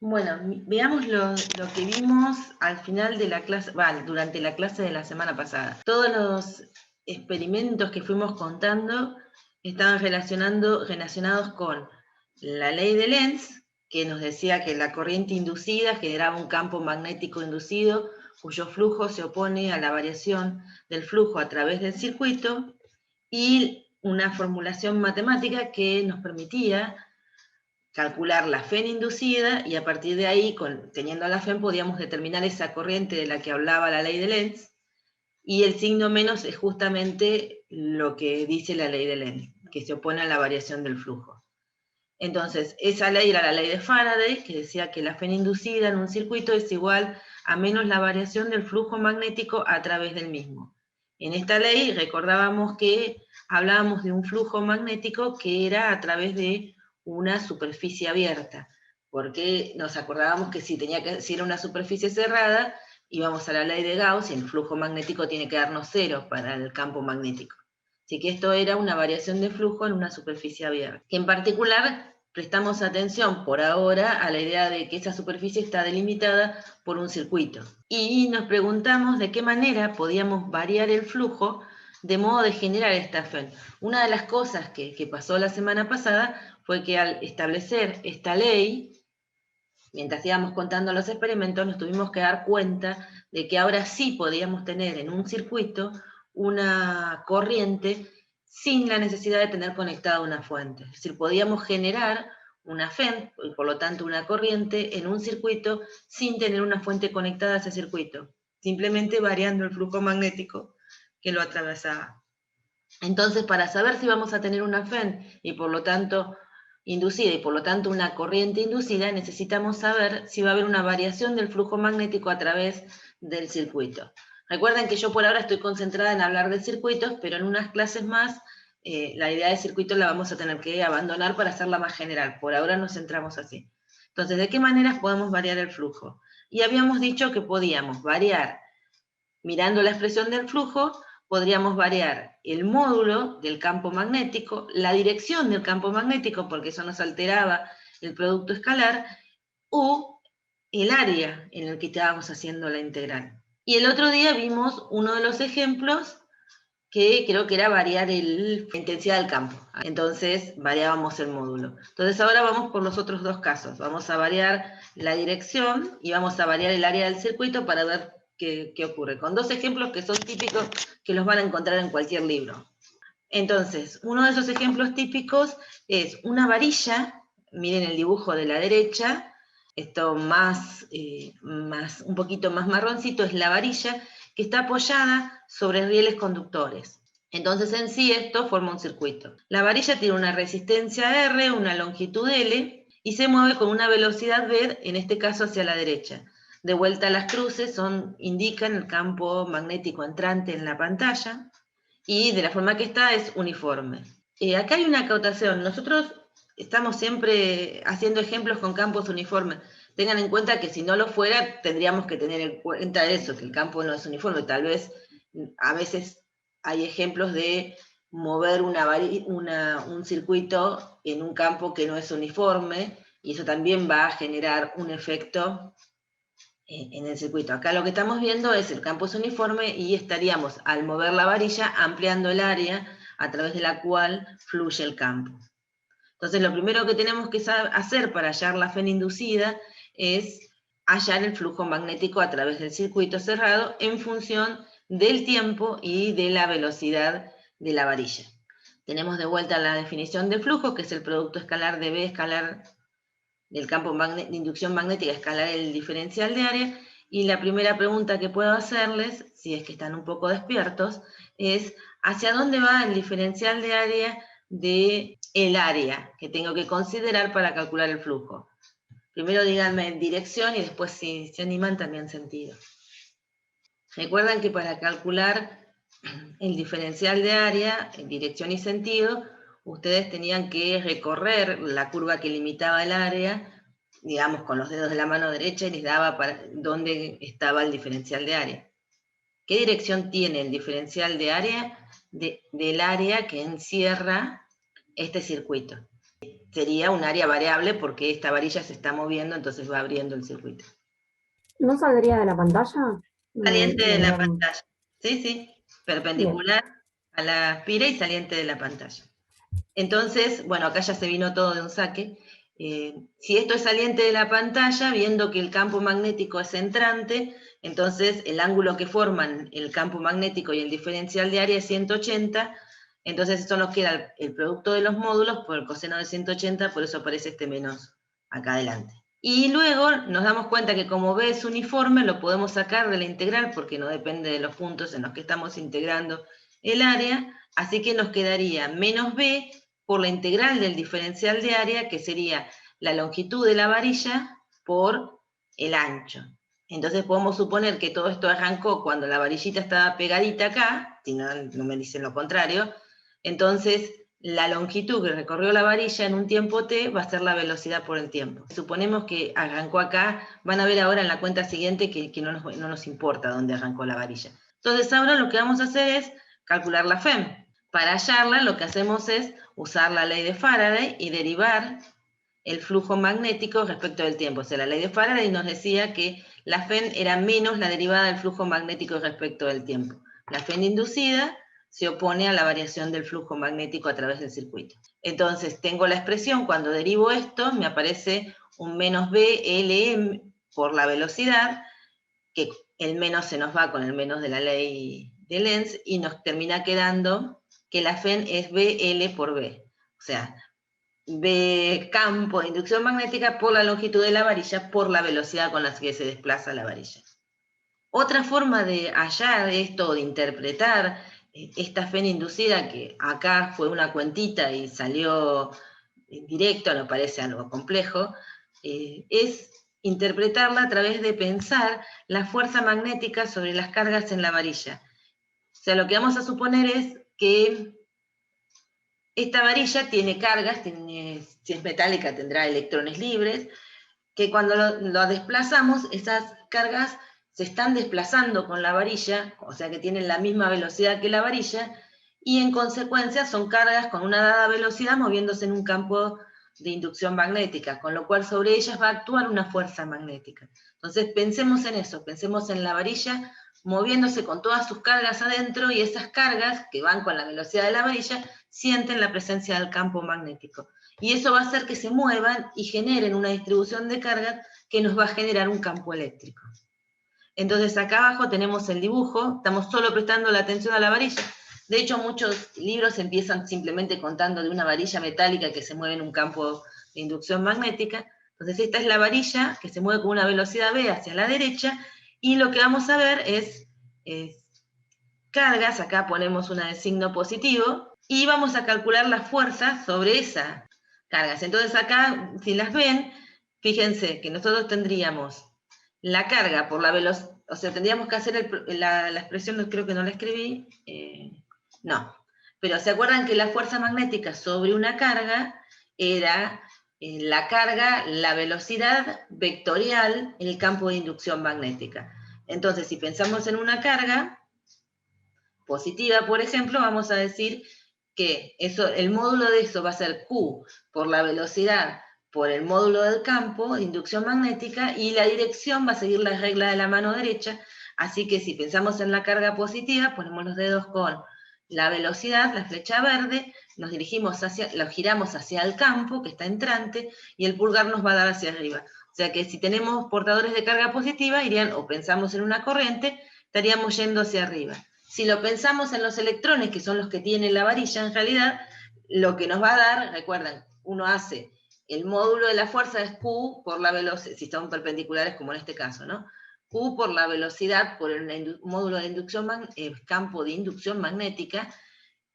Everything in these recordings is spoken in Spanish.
Bueno, veamos lo que vimos al final de la clase, durante la clase de la semana pasada. Todos los experimentos que fuimos contando estaban relacionados con la ley de Lenz, que nos decía que la corriente inducida generaba un campo magnético inducido cuyo flujo se opone a la variación del flujo a través del circuito, y una formulación matemática que nos permitía calcular la FEN inducida, y a partir de ahí, teniendo la FEN, podíamos determinar esa corriente de la que hablaba la ley de Lenz, y el signo menos es justamente lo que dice la ley de Lenz, que se opone a la variación del flujo. Entonces, esa ley era la ley de Faraday, que decía que la FEN inducida en un circuito es igual a menos la variación del flujo magnético a través del mismo. En esta ley recordábamos que hablábamos de un flujo magnético que era a través de una superficie abierta, porque nos acordábamos que si era una superficie cerrada, íbamos a la ley de Gauss y el flujo magnético tiene que darnos cero para el campo magnético. Así que esto era una variación de flujo en una superficie abierta, que en particular prestamos atención por ahora a la idea de que esa superficie está delimitada por un circuito. Y nos preguntamos de qué manera podíamos variar el flujo de modo de generar esta FEN. Una de las cosas que pasó la semana pasada fue que al establecer esta ley, mientras íbamos contando los experimentos, nos tuvimos que dar cuenta de que ahora sí podíamos tener en un circuito una corriente sin la necesidad de tener conectada una fuente. Es decir, podíamos generar una FEN, y por lo tanto una corriente, en un circuito sin tener una fuente conectada a ese circuito, simplemente variando el flujo magnético que lo atravesaba. Entonces, para saber si vamos a tener una FEN y por lo tanto inducida y por lo tanto una corriente inducida, necesitamos saber si va a haber una variación del flujo magnético a través del circuito. Recuerden que yo por ahora estoy concentrada en hablar de circuitos, pero en unas clases más la idea de circuito la vamos a tener que abandonar para hacerla más general. Por ahora nos centramos así. Entonces, ¿de qué maneras podemos variar el flujo? Y habíamos dicho que podíamos variar, mirando la expresión del flujo, podríamos variar el módulo del campo magnético, la dirección del campo magnético, porque eso nos alteraba el producto escalar, o el área en el que estábamos haciendo la integral. Y el otro día vimos uno de los ejemplos que creo que era variar la intensidad del campo. Entonces variábamos el módulo. Entonces ahora vamos por los otros dos casos. Vamos a variar la dirección y vamos a variar el área del circuito para ver qué ocurre. Con dos ejemplos que son típicos, que los van a encontrar en cualquier libro. Entonces, uno de esos ejemplos típicos es una varilla. Miren el dibujo de la derecha. Esto un poquito más marroncito es la varilla, que está apoyada sobre rieles conductores. Entonces en sí esto forma un circuito. La varilla tiene una resistencia R, una longitud L, y se mueve con una velocidad V, en este caso hacia la derecha. De vuelta a las cruces indican el campo magnético entrante en la pantalla, y de la forma que está es uniforme. Acá hay una acotación. Nosotros estamos siempre haciendo ejemplos con campos uniformes. Tengan en cuenta que si no lo fuera, tendríamos que tener en cuenta eso, que el campo no es uniforme. Tal vez a veces hay ejemplos de mover un circuito en un campo que no es uniforme, y eso también va a generar un efecto en el circuito. Acá lo que estamos viendo es el campo es uniforme y estaríamos, al mover la varilla, ampliando el área a través de la cual fluye el campo. Entonces, lo primero que tenemos que hacer para hallar la FEN inducida es hallar el flujo magnético a través del circuito cerrado en función del tiempo y de la velocidad de la varilla. Tenemos de vuelta la definición de flujo, que es el producto escalar de B escalar del campo de inducción magnética escalar el diferencial de área. Y la primera pregunta que puedo hacerles, si es que están un poco despiertos, es ¿hacia dónde va el diferencial de área del área que tengo que considerar para calcular el flujo? Primero díganme dirección y después, si se animan, también sentido. Recuerdan que para calcular el diferencial de área en dirección y sentido, ustedes tenían que recorrer la curva que limitaba el área, digamos, con los dedos de la mano derecha, y les daba para dónde estaba el diferencial de área. ¿Qué dirección tiene el diferencial de área del área que encierra este circuito? sería un área variable porque esta varilla se está moviendo, entonces va abriendo el circuito. ¿No saldría de la pantalla? Saliente de la Lograr... pantalla. Sí, sí, Bien. perpendicular a la aspira y saliente de la pantalla. Entonces, bueno, acá ya se vino todo de un saque. Si esto es saliente de la pantalla, viendo que el campo magnético es entrante, entonces el ángulo que forman el campo magnético y el diferencial de área es 180, entonces esto nos queda el producto de los módulos por el coseno de 180, por eso aparece este menos acá adelante. Y luego nos damos cuenta que como B es uniforme, lo podemos sacar de la integral porque no depende de los puntos en los que estamos integrando el área, así que nos quedaría menos B por la integral del diferencial de área, que sería la longitud de la varilla por el ancho. Entonces podemos suponer que todo esto arrancó cuando la varillita estaba pegadita acá, si no, no me dicen lo contrario, entonces la longitud que recorrió la varilla en un tiempo t va a ser la velocidad por el tiempo. Suponemos que arrancó acá, van a ver ahora en la cuenta siguiente que no nos importa dónde arrancó la varilla. Entonces ahora lo que vamos a hacer es calcular la FEM. Para hallarla lo que hacemos es usar la ley de Faraday y derivar el flujo magnético respecto del tiempo. O sea, la ley de Faraday nos decía que la FEN era menos la derivada del flujo magnético respecto del tiempo. La FEN inducida se opone a la variación del flujo magnético a través del circuito. Entonces, tengo la expresión, cuando derivo esto, me aparece un menos BLM por la velocidad, que el menos se nos va con el menos de la ley de Lenz, y nos termina quedando que la FEN es BL por B. O sea, B campo de inducción magnética por la longitud de la varilla por la velocidad con la que se desplaza la varilla. Otra forma de hallar esto, de interpretar esta FEN inducida, que acá fue una cuentita y salió directo, no parece algo complejo, es interpretarla a través de pensar la fuerza magnética sobre las cargas en la varilla. O sea, lo que vamos a suponer es que esta varilla tiene cargas, si es metálica tendrá electrones libres, que cuando lo desplazamos, esas cargas se están desplazando con la varilla, o sea que tienen la misma velocidad que la varilla, y en consecuencia son cargas con una dada velocidad moviéndose en un campo de inducción magnética, con lo cual sobre ellas va a actuar una fuerza magnética. Entonces pensemos en eso, pensemos en la varilla moviéndose con todas sus cargas adentro, y esas cargas que van con la velocidad de la varilla sienten la presencia del campo magnético. Y eso va a hacer que se muevan y generen una distribución de cargas que nos va a generar un campo eléctrico. Entonces acá abajo tenemos el dibujo, estamos solo prestando la atención a la varilla. De hecho, muchos libros empiezan simplemente contando de una varilla metálica que se mueve en un campo de inducción magnética. Entonces esta es la varilla que se mueve con una velocidad v hacia la derecha, y lo que vamos a ver es cargas, acá ponemos una de signo positivo, y vamos a calcular la fuerza sobre esas cargas. Entonces acá, si las ven, fíjense que nosotros tendríamos la carga por la velocidad, o sea, tendríamos que hacer la expresión, creo que no la escribí, no, pero ¿se acuerdan que la fuerza magnética sobre una carga era la carga, la velocidad vectorial en el campo de inducción magnética? Entonces, si pensamos en una carga positiva, por ejemplo, vamos a decir que eso, el módulo de eso va a ser Q por la velocidad por el módulo del campo de inducción magnética, y la dirección va a seguir la regla de la mano derecha, así que si pensamos en la carga positiva, ponemos los dedos con la velocidad, la flecha verde, nos dirigimos lo giramos hacia el campo que está entrante, y el pulgar nos va a dar hacia arriba. O sea que si tenemos portadores de carga positiva, irían, o pensamos en una corriente, estaríamos yendo hacia arriba. Si lo pensamos en los electrones, que son los que tiene la varilla, en realidad, lo que nos va a dar, recuerden, uno hace el módulo de la fuerza es Q por la velocidad, si son perpendiculares como en este caso, ¿no? Q por la velocidad por el módulo de inducción, campo de inducción magnética,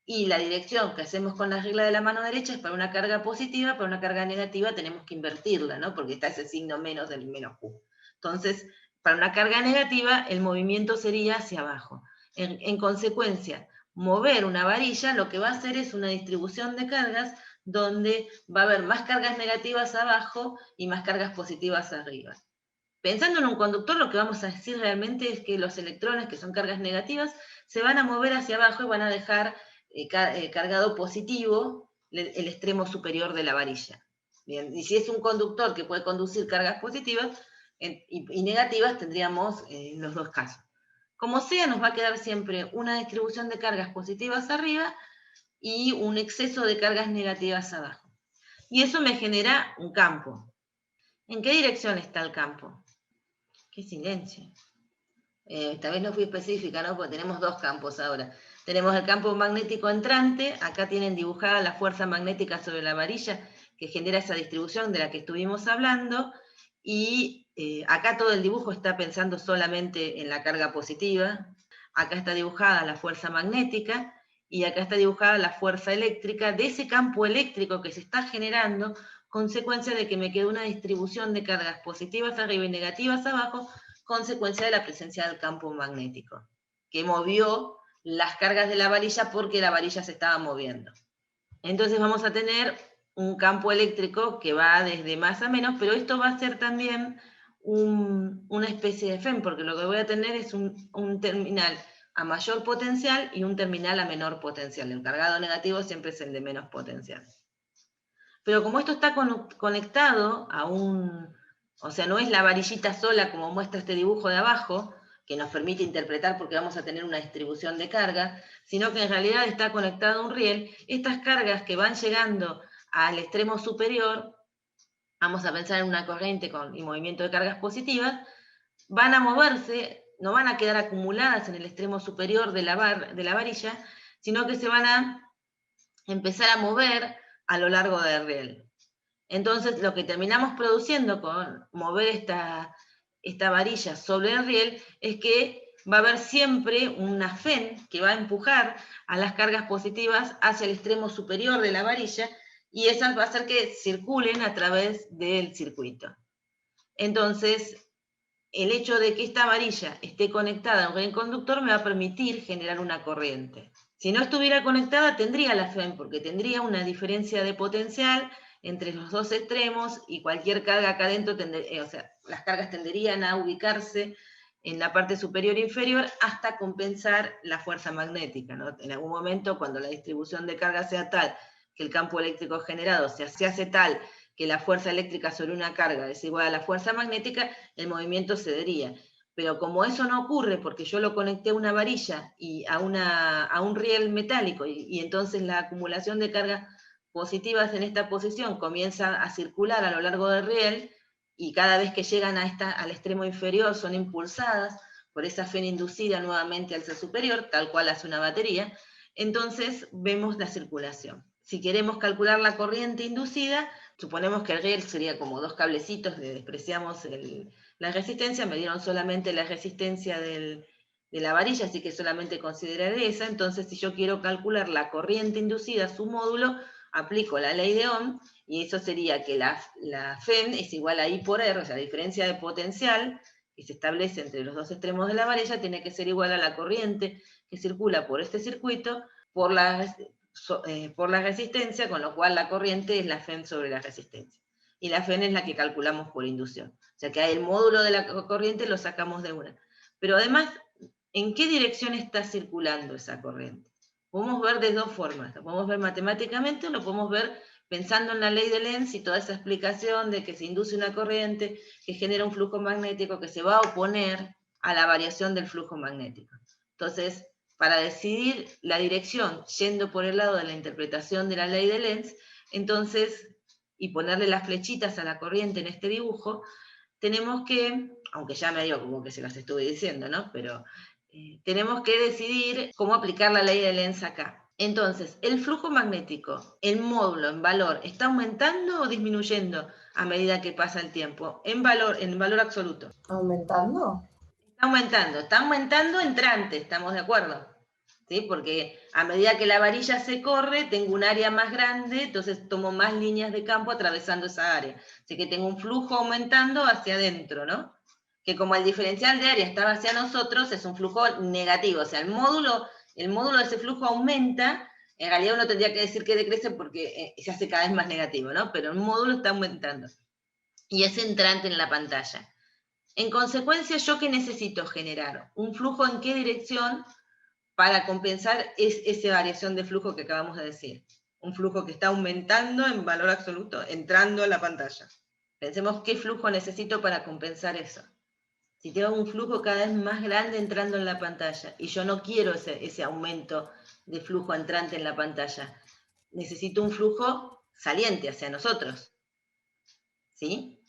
y la dirección que hacemos con la regla de la mano derecha es para una carga positiva, para una carga negativa tenemos que invertirla, ¿no? Porque está ese signo menos del menos Q. Entonces, para una carga negativa, el movimiento sería hacia abajo. En consecuencia, mover una varilla lo que va a hacer es una distribución de cargas donde va a haber más cargas negativas abajo y más cargas positivas arriba. Pensando en un conductor, lo que vamos a decir realmente es que los electrones, que son cargas negativas, se van a mover hacia abajo y van a dejar cargado positivo el extremo superior de la varilla. Bien, y si es un conductor que puede conducir cargas positivas y negativas, tendríamos los dos casos. Como sea, nos va a quedar siempre una distribución de cargas positivas arriba y un exceso de cargas negativas abajo. Y eso me genera un campo. ¿En qué dirección está el campo? ¡Qué silencio! Esta vez no fui específica, ¿no? Porque tenemos dos campos ahora. Tenemos el campo magnético entrante, acá tienen dibujada la fuerza magnética sobre la varilla que genera esa distribución de la que estuvimos hablando, y acá todo el dibujo está pensando solamente en la carga positiva. Acá está dibujada la fuerza magnética, y acá está dibujada la fuerza eléctrica de ese campo eléctrico que se está generando, consecuencia de que me quedó una distribución de cargas positivas arriba y negativas abajo, consecuencia de la presencia del campo magnético, que movió las cargas de la varilla porque la varilla se estaba moviendo. Entonces vamos a tener un campo eléctrico que va desde más a menos, pero esto va a ser también una especie de FEM, porque lo que voy a tener es un terminal a mayor potencial y un terminal a menor potencial. El cargado negativo siempre es el de menos potencial. Pero como esto está conectado a o sea, no es la varillita sola como muestra este dibujo de abajo, que nos permite interpretar porque vamos a tener una distribución de carga, sino que en realidad está conectado a un riel. Estas cargas que van llegando al extremo superior, vamos a pensar en una corriente y movimiento de cargas positivas, van a moverse, no van a quedar acumuladas en el extremo superior de la varilla, sino que se van a empezar a mover a lo largo del riel. Entonces, lo que terminamos produciendo con mover esta varilla sobre el riel es que va a haber siempre una FEN que va a empujar a las cargas positivas hacia el extremo superior de la varilla, y esas va a hacer que circulen a través del circuito. Entonces, el hecho de que esta varilla esté conectada a un riel conductor me va a permitir generar una corriente. Si no estuviera conectada, tendría la FEN, porque tendría una diferencia de potencial entre los dos extremos, y cualquier carga acá adentro, o sea, las cargas tenderían a ubicarse en la parte superior e inferior hasta compensar la fuerza magnética, ¿no? En algún momento, cuando la distribución de carga sea tal que el campo eléctrico generado se hace tal que la fuerza eléctrica sobre una carga es igual a la fuerza magnética, el movimiento cedería. Pero como eso no ocurre, porque yo lo conecté a una varilla y a un riel metálico, y entonces la acumulación de cargas positivas en esta posición comienza a circular a lo largo del riel, y cada vez que llegan al extremo inferior son impulsadas por esa FEN inducida nuevamente al ser superior, tal cual hace una batería, entonces vemos la circulación. Si queremos calcular la corriente inducida, suponemos que el riel sería como dos cablecitos, despreciamos la resistencia, me dieron solamente la resistencia de la varilla, así que solamente consideraré esa. Entonces, si yo quiero calcular la corriente inducida, su módulo, aplico la ley de Ohm, y eso sería que la FEN es igual a I por R, o sea, la diferencia de potencial que se establece entre los dos extremos de la varilla tiene que ser igual a la corriente que circula por este circuito por la resistencia, con lo cual la corriente es la FEN sobre la resistencia. Y la FEN es la que calculamos por inducción. O sea que el módulo de la corriente lo sacamos de una. Pero además, ¿en qué dirección está circulando esa corriente? Podemos ver de dos formas. Lo podemos ver matemáticamente o lo podemos ver pensando en la ley de Lenz y toda esa explicación de que se induce una corriente que genera un flujo magnético que se va a oponer a la variación del flujo magnético. Entonces, para decidir la dirección yendo por el lado de la interpretación de la ley de Lenz, entonces, y ponerle las flechitas a la corriente en este dibujo, tenemos que, aunque ya medio como que se las estuve diciendo, ¿no? Pero tenemos que decidir cómo aplicar la ley de Lenz acá. Entonces, el flujo magnético, el módulo en valor, ¿está aumentando o disminuyendo a medida que pasa el tiempo? En valor absoluto. ¿Aumentando? Está aumentando entrante, ¿estamos de acuerdo? ¿Sí? Porque a medida que la varilla se corre, tengo un área más grande, entonces tomo más líneas de campo atravesando esa área. Así que tengo un flujo aumentando hacia adentro, ¿no? Que como el diferencial de área estaba hacia nosotros, es un flujo negativo. O sea, el módulo de ese flujo aumenta. En realidad uno tendría que decir que decrece porque se hace cada vez más negativo, ¿no? Pero el módulo está aumentando. Y es entrante en la pantalla. En consecuencia, ¿yo qué necesito generar? ¿Un flujo en qué dirección para compensar esa variación de flujo que acabamos de decir? un flujo que está aumentando en valor absoluto, entrando a la pantalla. Pensemos qué flujo necesito para compensar eso. Si tengo un flujo cada vez más grande entrando en la pantalla, y yo no quiero ese aumento de flujo entrante en la pantalla, necesito un flujo saliente hacia nosotros, ¿sí?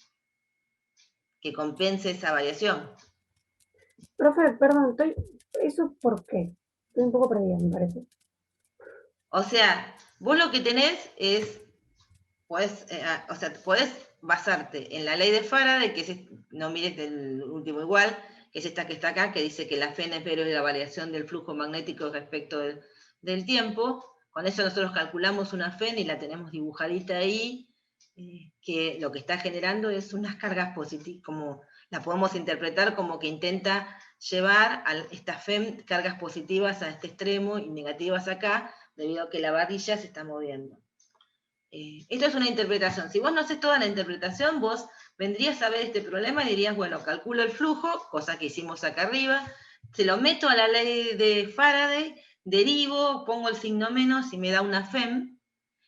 Que compense esa variación. Profe, perdón, ¿eso por qué? Estoy un poco perdida, me parece. O sea, vos lo que tenés es, podés basarte en la ley de Faraday, que es, no mires del último igual, que es esta que está acá, que dice que la Fn es es la variación del flujo magnético respecto del tiempo. Con eso nosotros calculamos una Fn y la tenemos dibujadita ahí, que lo que está generando es unas cargas positivas, como la podemos interpretar como que intenta llevar a esta Fn cargas positivas a este extremo y negativas acá, debido a que la varilla se está moviendo. Esto es una interpretación. Si vos no haces toda la interpretación, vos vendrías a ver este problema y dirías, bueno, calculo el flujo, cosa que hicimos acá arriba, se lo meto a la ley de Faraday, derivo, pongo el signo menos y me da una Fem,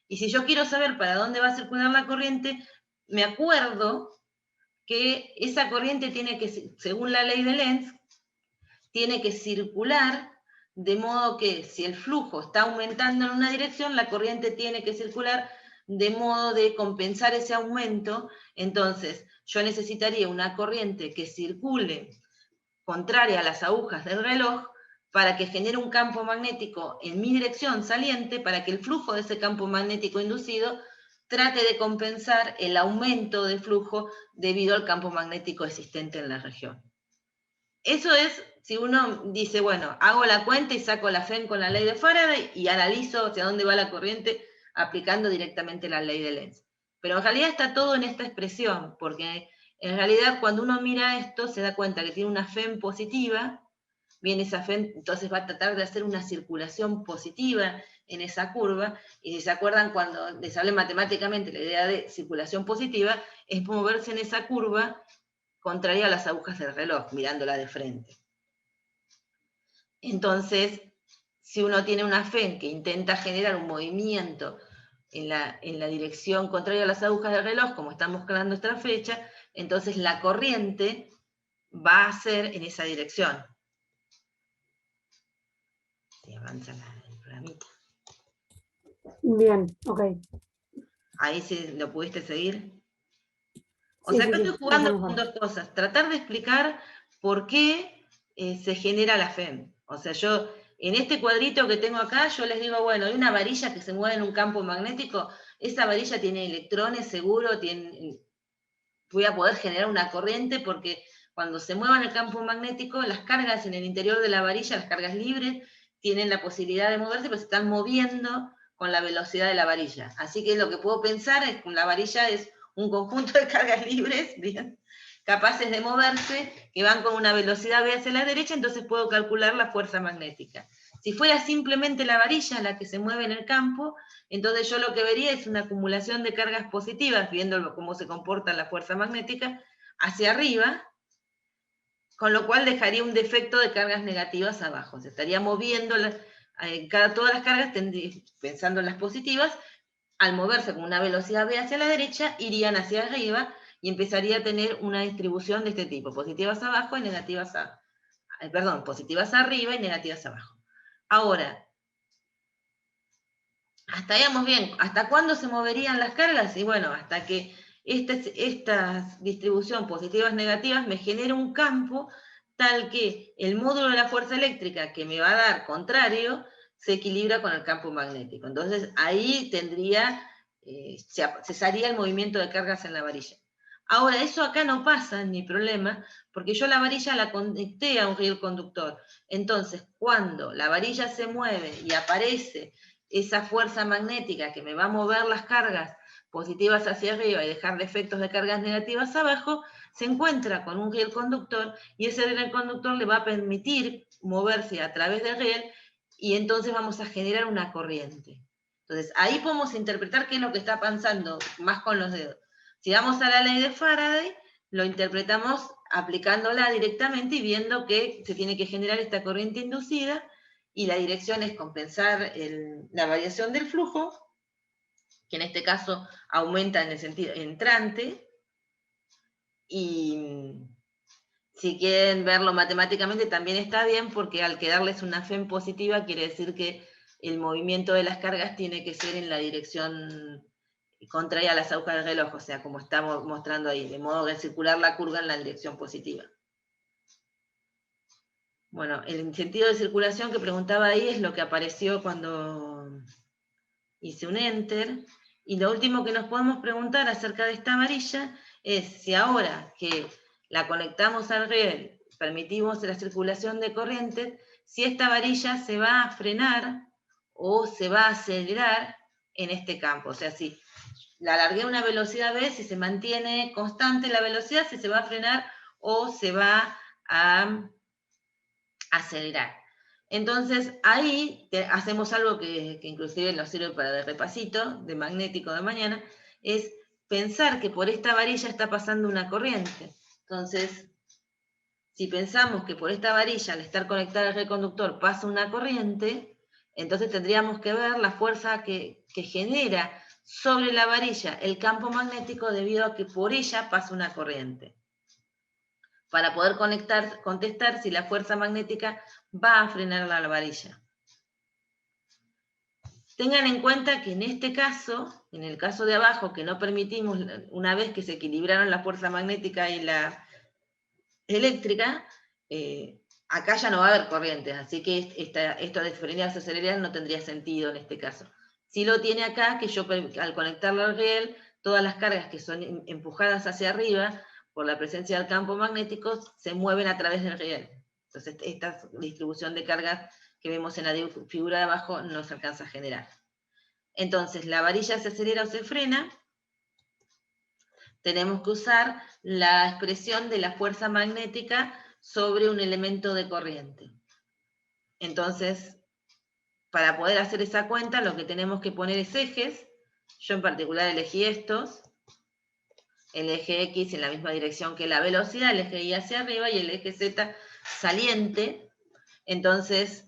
y si yo quiero saber para dónde va a circular la corriente, me acuerdo que esa corriente tiene que, según la ley de Lenz, tiene que circular de modo que si el flujo está aumentando en una dirección, la corriente tiene que circular de modo de compensar ese aumento. Entonces, yo necesitaría una corriente que circule contraria a las agujas del reloj para que genere un campo magnético en mi dirección saliente, para que el flujo de ese campo magnético inducido trate de compensar el aumento de flujo debido al campo magnético existente en la región. Eso es, si uno dice, bueno, hago la cuenta y saco la Fem con la ley de Faraday y analizo hacia dónde va la corriente aplicando directamente la ley de Lenz. Pero en realidad está todo en esta expresión, porque en realidad cuando uno mira esto se da cuenta que tiene una Fem positiva, bien esa Fem, entonces va a tratar de hacer una circulación positiva en esa curva, y si se acuerdan cuando les hablé matemáticamente, la idea de circulación positiva es moverse en esa curva contraria a las agujas del reloj, mirándola de frente. Entonces, si uno tiene una Fem que intenta generar un movimiento en la dirección contraria a las agujas del reloj, como estamos creando esta flecha, entonces la corriente va a ser en esa dirección. Si avanza el programita. Bien, ok. Ahí sí lo pudiste seguir. O Sí, sea, sí, acá sí, estoy jugando mejor. con dos cosas. Tratar de explicar por qué se genera la Fem. O sea, yo en este cuadrito que tengo acá, yo les digo, bueno, hay una varilla que se mueve en un campo magnético, esa varilla tiene electrones seguro, voy a poder generar una corriente porque cuando se mueva en el campo magnético, las cargas en el interior de la varilla, las cargas libres, tienen la posibilidad de moverse, pero se están moviendo con la velocidad de la varilla. Así que lo que puedo pensar es que la varilla es un conjunto de cargas libres, bien, capaces de moverse, que van con una velocidad v hacia la derecha, entonces puedo calcular la fuerza magnética. Si fuera simplemente la varilla la que se mueve en el campo, entonces yo lo que vería es una acumulación de cargas positivas, viendo cómo se comporta la fuerza magnética, hacia arriba, con lo cual dejaría un defecto de cargas negativas abajo. Se estaría moviendo todas las cargas, pensando en las positivas, al moverse con una velocidad v hacia la derecha, irían hacia arriba y empezaría a tener una distribución de este tipo, positivas abajo y negativas positivas arriba y negativas abajo. Ahora, hasta ahí vamos bien. ¿Hasta cuándo se moverían las cargas? Y bueno, hasta que esta distribución positivas negativas me genere un campo tal que el módulo de la fuerza eléctrica que me va a dar contrario se equilibra con el campo magnético. Entonces ahí cesaría el movimiento de cargas en la varilla. Ahora, eso acá no pasa, ni problema, porque yo la varilla la conecté a un riel conductor. Entonces, cuando la varilla se mueve y aparece esa fuerza magnética que me va a mover las cargas positivas hacia arriba y dejar defectos de cargas negativas abajo, se encuentra con un riel conductor y ese riel conductor le va a permitir moverse a través del riel y entonces vamos a generar una corriente. Entonces, ahí podemos interpretar qué es lo que está pasando más con los dedos. Si vamos a la ley de Faraday, lo interpretamos aplicándola directamente y viendo que se tiene que generar esta corriente inducida y la dirección es compensar la variación del flujo que en este caso aumenta en el sentido entrante, y si quieren verlo matemáticamente también está bien, porque al quedarles una FEM positiva quiere decir que el movimiento de las cargas tiene que ser en la dirección contraria a las agujas del reloj, o sea, como estamos mostrando ahí, de modo que circular la curva en la dirección positiva. Bueno, el sentido de circulación que preguntaba ahí es lo que apareció cuando hice un enter. Y lo último que nos podemos preguntar acerca de esta varilla es si ahora que la conectamos al riel, permitimos la circulación de corrientes, si esta varilla se va a frenar o se va a acelerar en este campo. O sea, si la alargué a una velocidad v, si se mantiene constante la velocidad, si se va a frenar o se va a acelerar. Entonces, ahí hacemos algo que inclusive nos sirve para el repasito de magnético de mañana, es pensar que por esta varilla está pasando una corriente. Entonces, si pensamos que por esta varilla, al estar conectada al reconductor, pasa una corriente, entonces tendríamos que ver la fuerza que genera sobre la varilla el campo magnético debido a que por ella pasa una corriente, para poder contestar si la fuerza magnética va a frenar la varilla. Tengan en cuenta que en este caso, en el caso de abajo, que no permitimos, una vez que se equilibraron la fuerza magnética y la eléctrica, acá ya no va a haber corrientes, así que esto de frenar o acelerar no tendría sentido en este caso. Sí lo tiene acá, que yo al conectarlo al riel, todas las cargas que son empujadas hacia arriba por la presencia del campo magnético se mueven a través del riel. Entonces esta distribución de cargas que vemos en la figura de abajo no se alcanza a generar. Entonces la varilla se acelera o se frena, tenemos que usar la expresión de la fuerza magnética sobre un elemento de corriente. Entonces, para poder hacer esa cuenta, lo que tenemos que poner es ejes. Yo en particular elegí estos. El eje X en la misma dirección que la velocidad, el eje Y hacia arriba y el eje Z saliente. Entonces,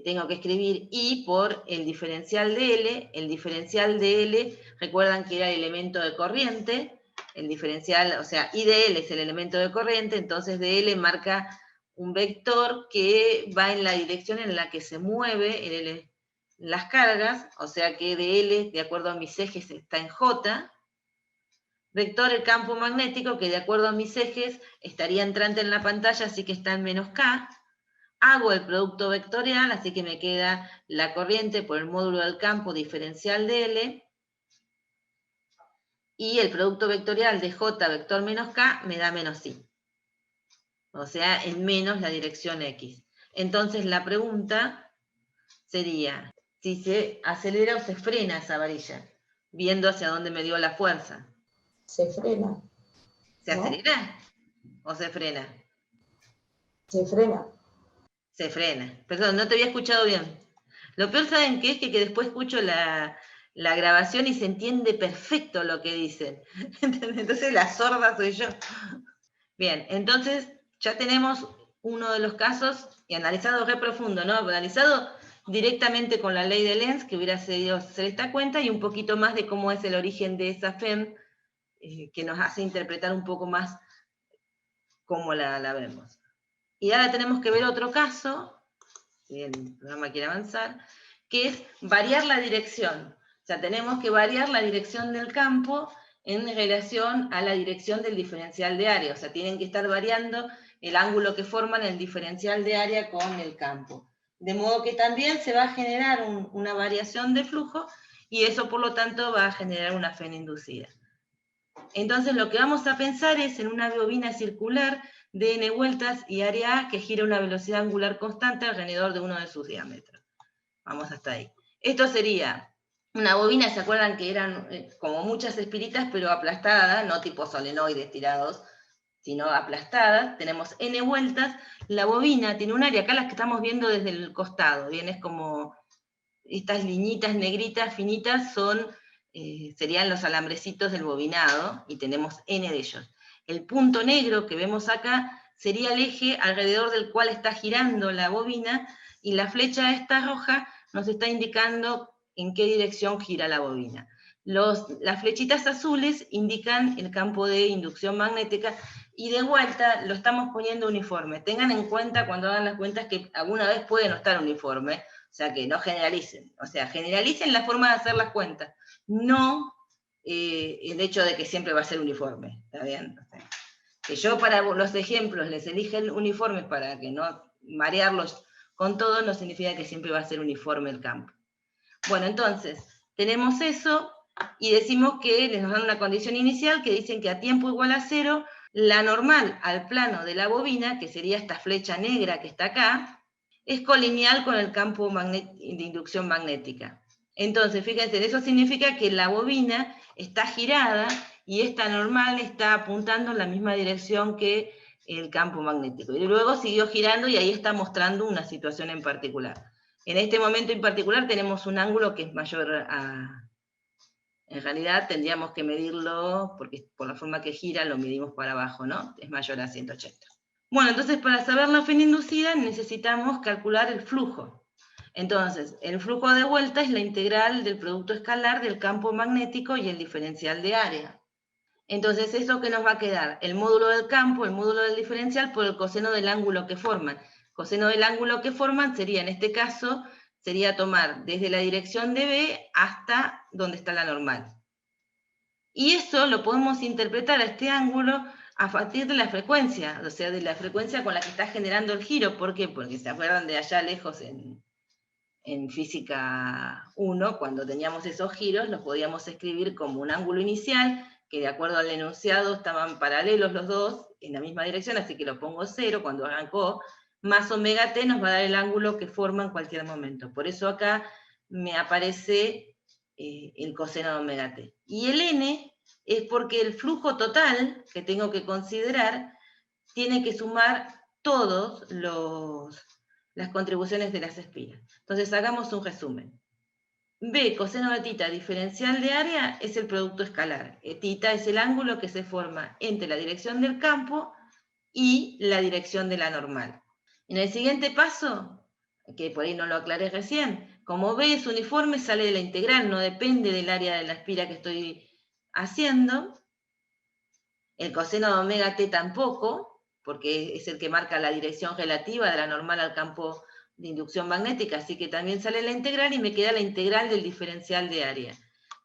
tengo que escribir I por el diferencial de L. El diferencial de L, recuerdan que era el elemento de corriente. El diferencial, o sea, I de L es el elemento de corriente, entonces de L marca un vector que va en la dirección en la que se mueve las cargas, o sea que de L, de acuerdo a mis ejes, está en J. Vector el campo magnético, que de acuerdo a mis ejes estaría entrante en la pantalla, así que está en menos K. Hago el producto vectorial, así que me queda la corriente por el módulo del campo diferencial de L, y el producto vectorial de J vector menos K me da menos I. O sea, en menos la dirección X. Entonces la pregunta sería, si se acelera o se frena esa varilla, viendo hacia dónde me dio la fuerza. Se frena. ¿Se acelera o se frena? Se frena. Se frena. Perdón, no te había escuchado bien. Lo peor, ¿saben qué? Es que después escucho la grabación y se entiende perfecto lo que dicen. Entonces la sorda soy yo. Bien, entonces ya tenemos uno de los casos y analizado re profundo, ¿no? Analizado directamente con la ley de Lenz, que hubiera sido hacer esta cuenta, y un poquito más de cómo es el origen de esa FEM, que nos hace interpretar un poco más cómo la vemos. Y ahora tenemos que ver otro caso, si el programa quiere avanzar, que es variar la dirección. O sea, tenemos que variar la dirección del campo en relación a la dirección del diferencial de área. O sea, tienen que estar variando el ángulo que forman el diferencial de área con el campo. De modo que también se va a generar una variación de flujo y eso, por lo tanto, va a generar una FEM inducida. Entonces, lo que vamos a pensar es en una bobina circular de n vueltas y área A que gira a una velocidad angular constante alrededor de uno de sus diámetros. Vamos hasta ahí. Esto sería una bobina, ¿se acuerdan que eran como muchas espiritas, pero aplastadas, no tipo solenoides tirados, sino aplastadas? Tenemos n vueltas. La bobina tiene un área, acá las que estamos viendo desde el costado, bien, es como estas liñitas negritas finitas son, serían los alambrecitos del bobinado, y tenemos n de ellos. El punto negro que vemos acá sería el eje alrededor del cual está girando la bobina, y la flecha esta roja nos está indicando en qué dirección gira la bobina. Las flechitas azules indican el campo de inducción magnética, y de vuelta lo estamos poniendo uniforme. Tengan en cuenta cuando hagan las cuentas que alguna vez puede no estar uniforme, o sea que no generalicen. O sea, generalicen la forma de hacer las cuentas, no el hecho de que siempre va a ser uniforme, ¿está bien? O sea, que yo para los ejemplos les elige el uniforme para que no marearlos con todo, no significa que siempre va a ser uniforme el campo. Bueno, entonces, tenemos eso, y decimos que les dan una condición inicial que dicen que a tiempo igual a 0, la normal al plano de la bobina, que sería esta flecha negra que está acá, es colineal con el campo de inducción magnética. Entonces, fíjense, eso significa que la bobina está girada y esta normal está apuntando en la misma dirección que el campo magnético. Y luego siguió girando y ahí está mostrando una situación en particular. En este momento en particular tenemos un ángulo que es mayor a... En realidad tendríamos que medirlo, porque por la forma que gira lo medimos para abajo, ¿no? Es mayor a 180. Bueno, entonces para saber la fe inducida necesitamos calcular el flujo. Entonces, el flujo de vuelta es la integral del producto escalar del campo magnético y el diferencial de área. Entonces, ¿eso qué nos va a quedar? El módulo del campo, el módulo del diferencial por el coseno del ángulo que forman. Coseno del ángulo que forman sería, en este caso, sería tomar desde la dirección de B hasta donde está la normal. Y eso lo podemos interpretar a este ángulo a partir de la frecuencia, o sea, de la frecuencia con la que está generando el giro. ¿Por qué? Porque se acuerdan de allá lejos en física 1, cuando teníamos esos giros, los podíamos escribir como un ángulo inicial, que de acuerdo al enunciado estaban paralelos los dos en la misma dirección, así que lo pongo 0 cuando arrancó, más omega t nos va a dar el ángulo que forma en cualquier momento. Por eso acá me aparece el coseno de omega t. Y el n es porque el flujo total que tengo que considerar tiene que sumar todos las contribuciones de las espiras. Entonces hagamos un resumen. B coseno de tita diferencial de área es el producto escalar. Tita es el ángulo que se forma entre la dirección del campo y la dirección de la normal. En el siguiente paso, que por ahí no lo aclaré recién, como B es uniforme, sale de la integral, no depende del área de la espira que estoy haciendo. El coseno de omega t tampoco, porque es el que marca la dirección relativa de la normal al campo de inducción magnética, así que también sale la integral y me queda la integral del diferencial de área.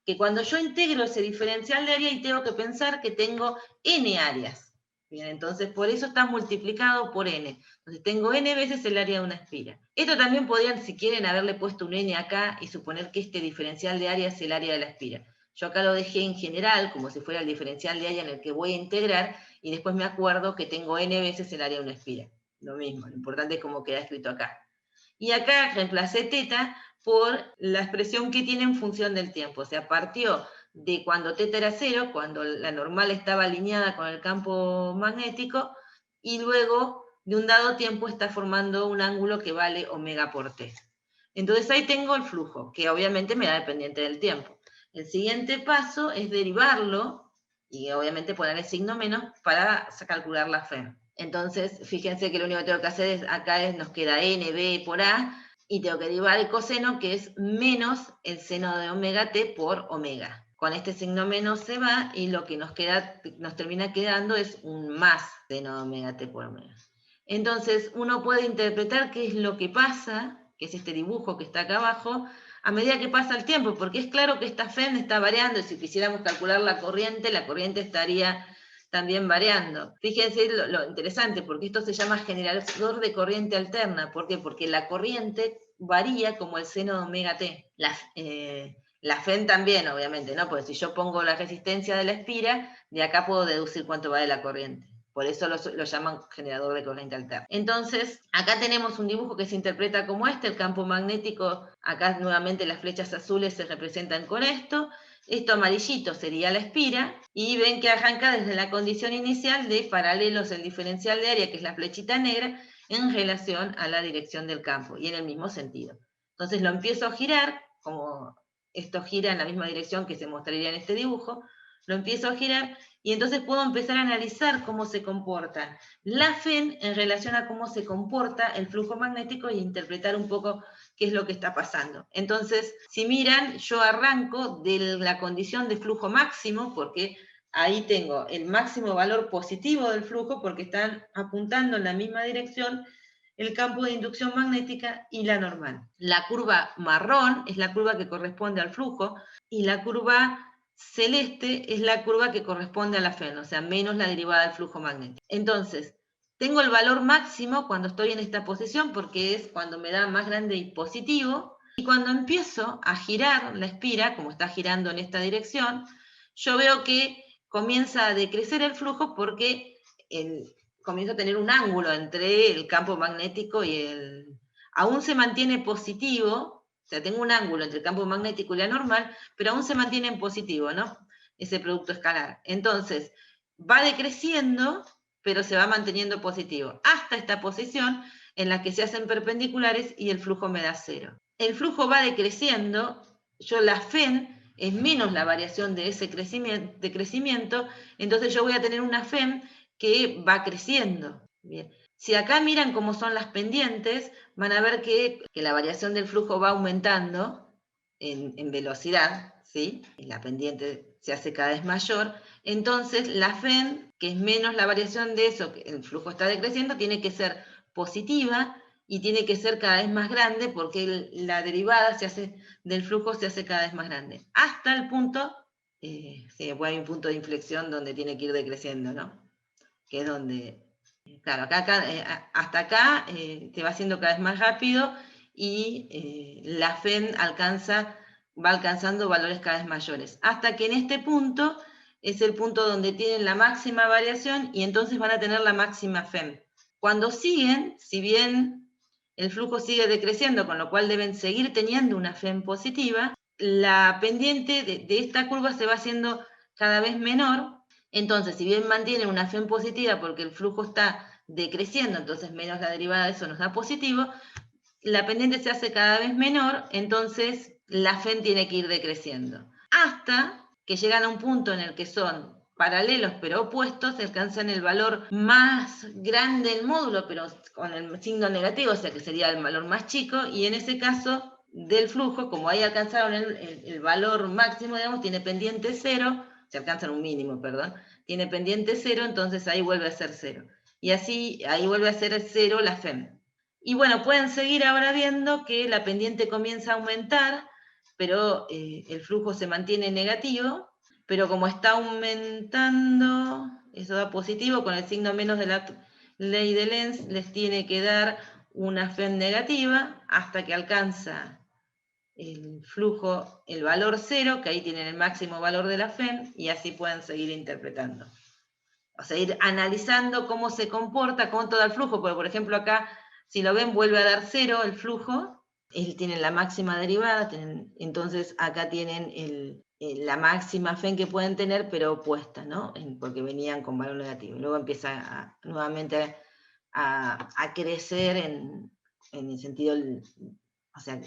Que cuando yo integro ese diferencial de área y tengo que pensar que tengo n áreas. Bien, entonces por eso está multiplicado por n. Entonces tengo n veces el área de una espira. Esto también podrían, si quieren, haberle puesto un n acá y suponer que este diferencial de área es el área de la espira. Yo acá lo dejé en general, como si fuera el diferencial de área en el que voy a integrar, y después me acuerdo que tengo n veces el área de una espira. Lo mismo, lo importante es cómo queda escrito acá. Y acá reemplacé teta por la expresión que tiene en función del tiempo. O sea, partió de cuando teta era 0, cuando la normal estaba alineada con el campo magnético, y luego de un dado tiempo está formando un ángulo que vale omega por t. Entonces ahí tengo el flujo, que obviamente me da dependiente del tiempo. El siguiente paso es derivarlo, y obviamente poner el signo menos para calcular la fe. Entonces, fíjense que lo único que tengo que hacer acá nos queda n, b por a, y tengo que derivar el coseno, que es menos el seno de omega t por omega. Con este signo menos se va, y lo que nos termina quedando es un más seno de omega t por omega. Entonces, uno puede interpretar qué es lo que pasa, que es este dibujo que está acá abajo, a medida que pasa el tiempo, porque es claro que esta FEN está variando, y si quisiéramos calcular la corriente estaría también variando. Fíjense lo interesante, porque esto se llama generador de corriente alterna. ¿Por qué? Porque la corriente varía como el seno de omega t. La FEN también, obviamente, ¿no? Porque si yo pongo la resistencia de la espira, de acá puedo deducir cuánto vale la corriente. Por eso lo llaman generador de corriente alterna. Entonces, acá tenemos un dibujo que se interpreta como este, el campo magnético, acá nuevamente las flechas azules se representan con esto amarillito sería la espira, y ven que arranca desde la condición inicial de paralelos el diferencial de área, que es la flechita negra, en relación a la dirección del campo, y en el mismo sentido. Entonces lo empiezo a girar, como esto gira en la misma dirección que se mostraría en este dibujo, lo empiezo a girar, y entonces puedo empezar a analizar cómo se comporta la FEN en relación a cómo se comporta el flujo magnético e interpretar un poco qué es lo que está pasando. Entonces, si miran, yo arranco de la condición de flujo máximo, porque ahí tengo el máximo valor positivo del flujo, porque están apuntando en la misma dirección el campo de inducción magnética y la normal. La curva marrón es la curva que corresponde al flujo, y la curva celeste es la curva que corresponde a la FEN, o sea, menos la derivada del flujo magnético. Entonces, tengo el valor máximo cuando estoy en esta posición, porque es cuando me da más grande y positivo, y cuando empiezo a girar la espira, como está girando en esta dirección, yo veo que comienza a decrecer el flujo porque comienzo a tener un ángulo entre el campo magnético y el... Aún se mantiene positivo, o sea, tengo un ángulo entre el campo magnético y la normal, pero aún se mantiene en positivo, ¿no? Ese producto escalar. Entonces, va decreciendo, pero se va manteniendo positivo, hasta esta posición en la que se hacen perpendiculares y el flujo me da 0. El flujo va decreciendo, yo la FEN es menos la variación de ese crecimiento, entonces yo voy a tener una FEN que va creciendo. Bien. Si acá miran cómo son las pendientes, van a ver que la variación del flujo va aumentando en velocidad, ¿sí? Y la pendiente se hace cada vez mayor. Entonces la FEN, que es menos la variación de eso, que el flujo está decreciendo, tiene que ser positiva y tiene que ser cada vez más grande porque la derivada del flujo se hace cada vez más grande. Hasta el punto, sí, después hay un punto de inflexión donde tiene que ir decreciendo, ¿no? Que es donde, claro, hasta acá te va haciendo cada vez más rápido y la FEN va alcanzando valores cada vez mayores, hasta que en este punto es el punto donde tienen la máxima variación y entonces van a tener la máxima FEN. Cuando siguen, si bien el flujo sigue decreciendo, con lo cual deben seguir teniendo una FEN positiva, la pendiente de esta curva se va haciendo cada vez menor. Entonces, si bien mantiene una FEN positiva porque el flujo está decreciendo, entonces menos la derivada de eso nos da positivo, la pendiente se hace cada vez menor, entonces la FEN tiene que ir decreciendo. Hasta que llegan a un punto en el que son paralelos pero opuestos, alcanzan el valor más grande del módulo, pero con el signo negativo, o sea que sería el valor más chico, y en ese caso del flujo, como ahí alcanzaron el valor máximo, digamos, tiene pendiente 0, se alcanzan un mínimo, perdón, tiene pendiente 0, entonces ahí vuelve a ser 0. Y así, ahí vuelve a ser 0 la FEM. Y bueno, pueden seguir ahora viendo que la pendiente comienza a aumentar, pero el flujo se mantiene negativo, pero como está aumentando, eso da positivo, con el signo menos de la ley de Lenz, les tiene que dar una FEM negativa hasta que alcanza el flujo, el valor 0, que ahí tienen el máximo valor de la FEM, y así pueden seguir interpretando. O sea, ir analizando cómo se comporta con todo el flujo, porque por ejemplo acá, si lo ven, vuelve a dar 0 el flujo, tienen la máxima derivada, entonces acá tienen la máxima FEN que pueden tener, pero opuesta, ¿no? Porque venían con valor negativo. Luego empieza nuevamente a crecer en el sentido, o sea,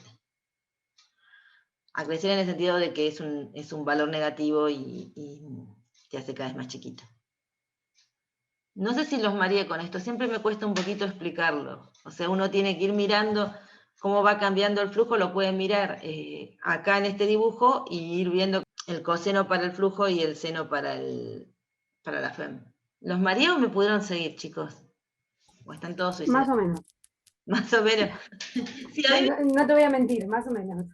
a crecer en el sentido de que es un valor negativo y se hace cada vez más chiquito. No sé si los mareé con esto, siempre me cuesta un poquito explicarlo. O sea, uno tiene que ir mirando cómo va cambiando el flujo, lo pueden mirar acá en este dibujo y ir viendo el coseno para el flujo y el seno para la FEM. ¿Los mareé o me pudieron seguir, chicos? ¿O están todos suicidados? Más o menos. Más o menos. Sí, No te voy a mentir, más o menos.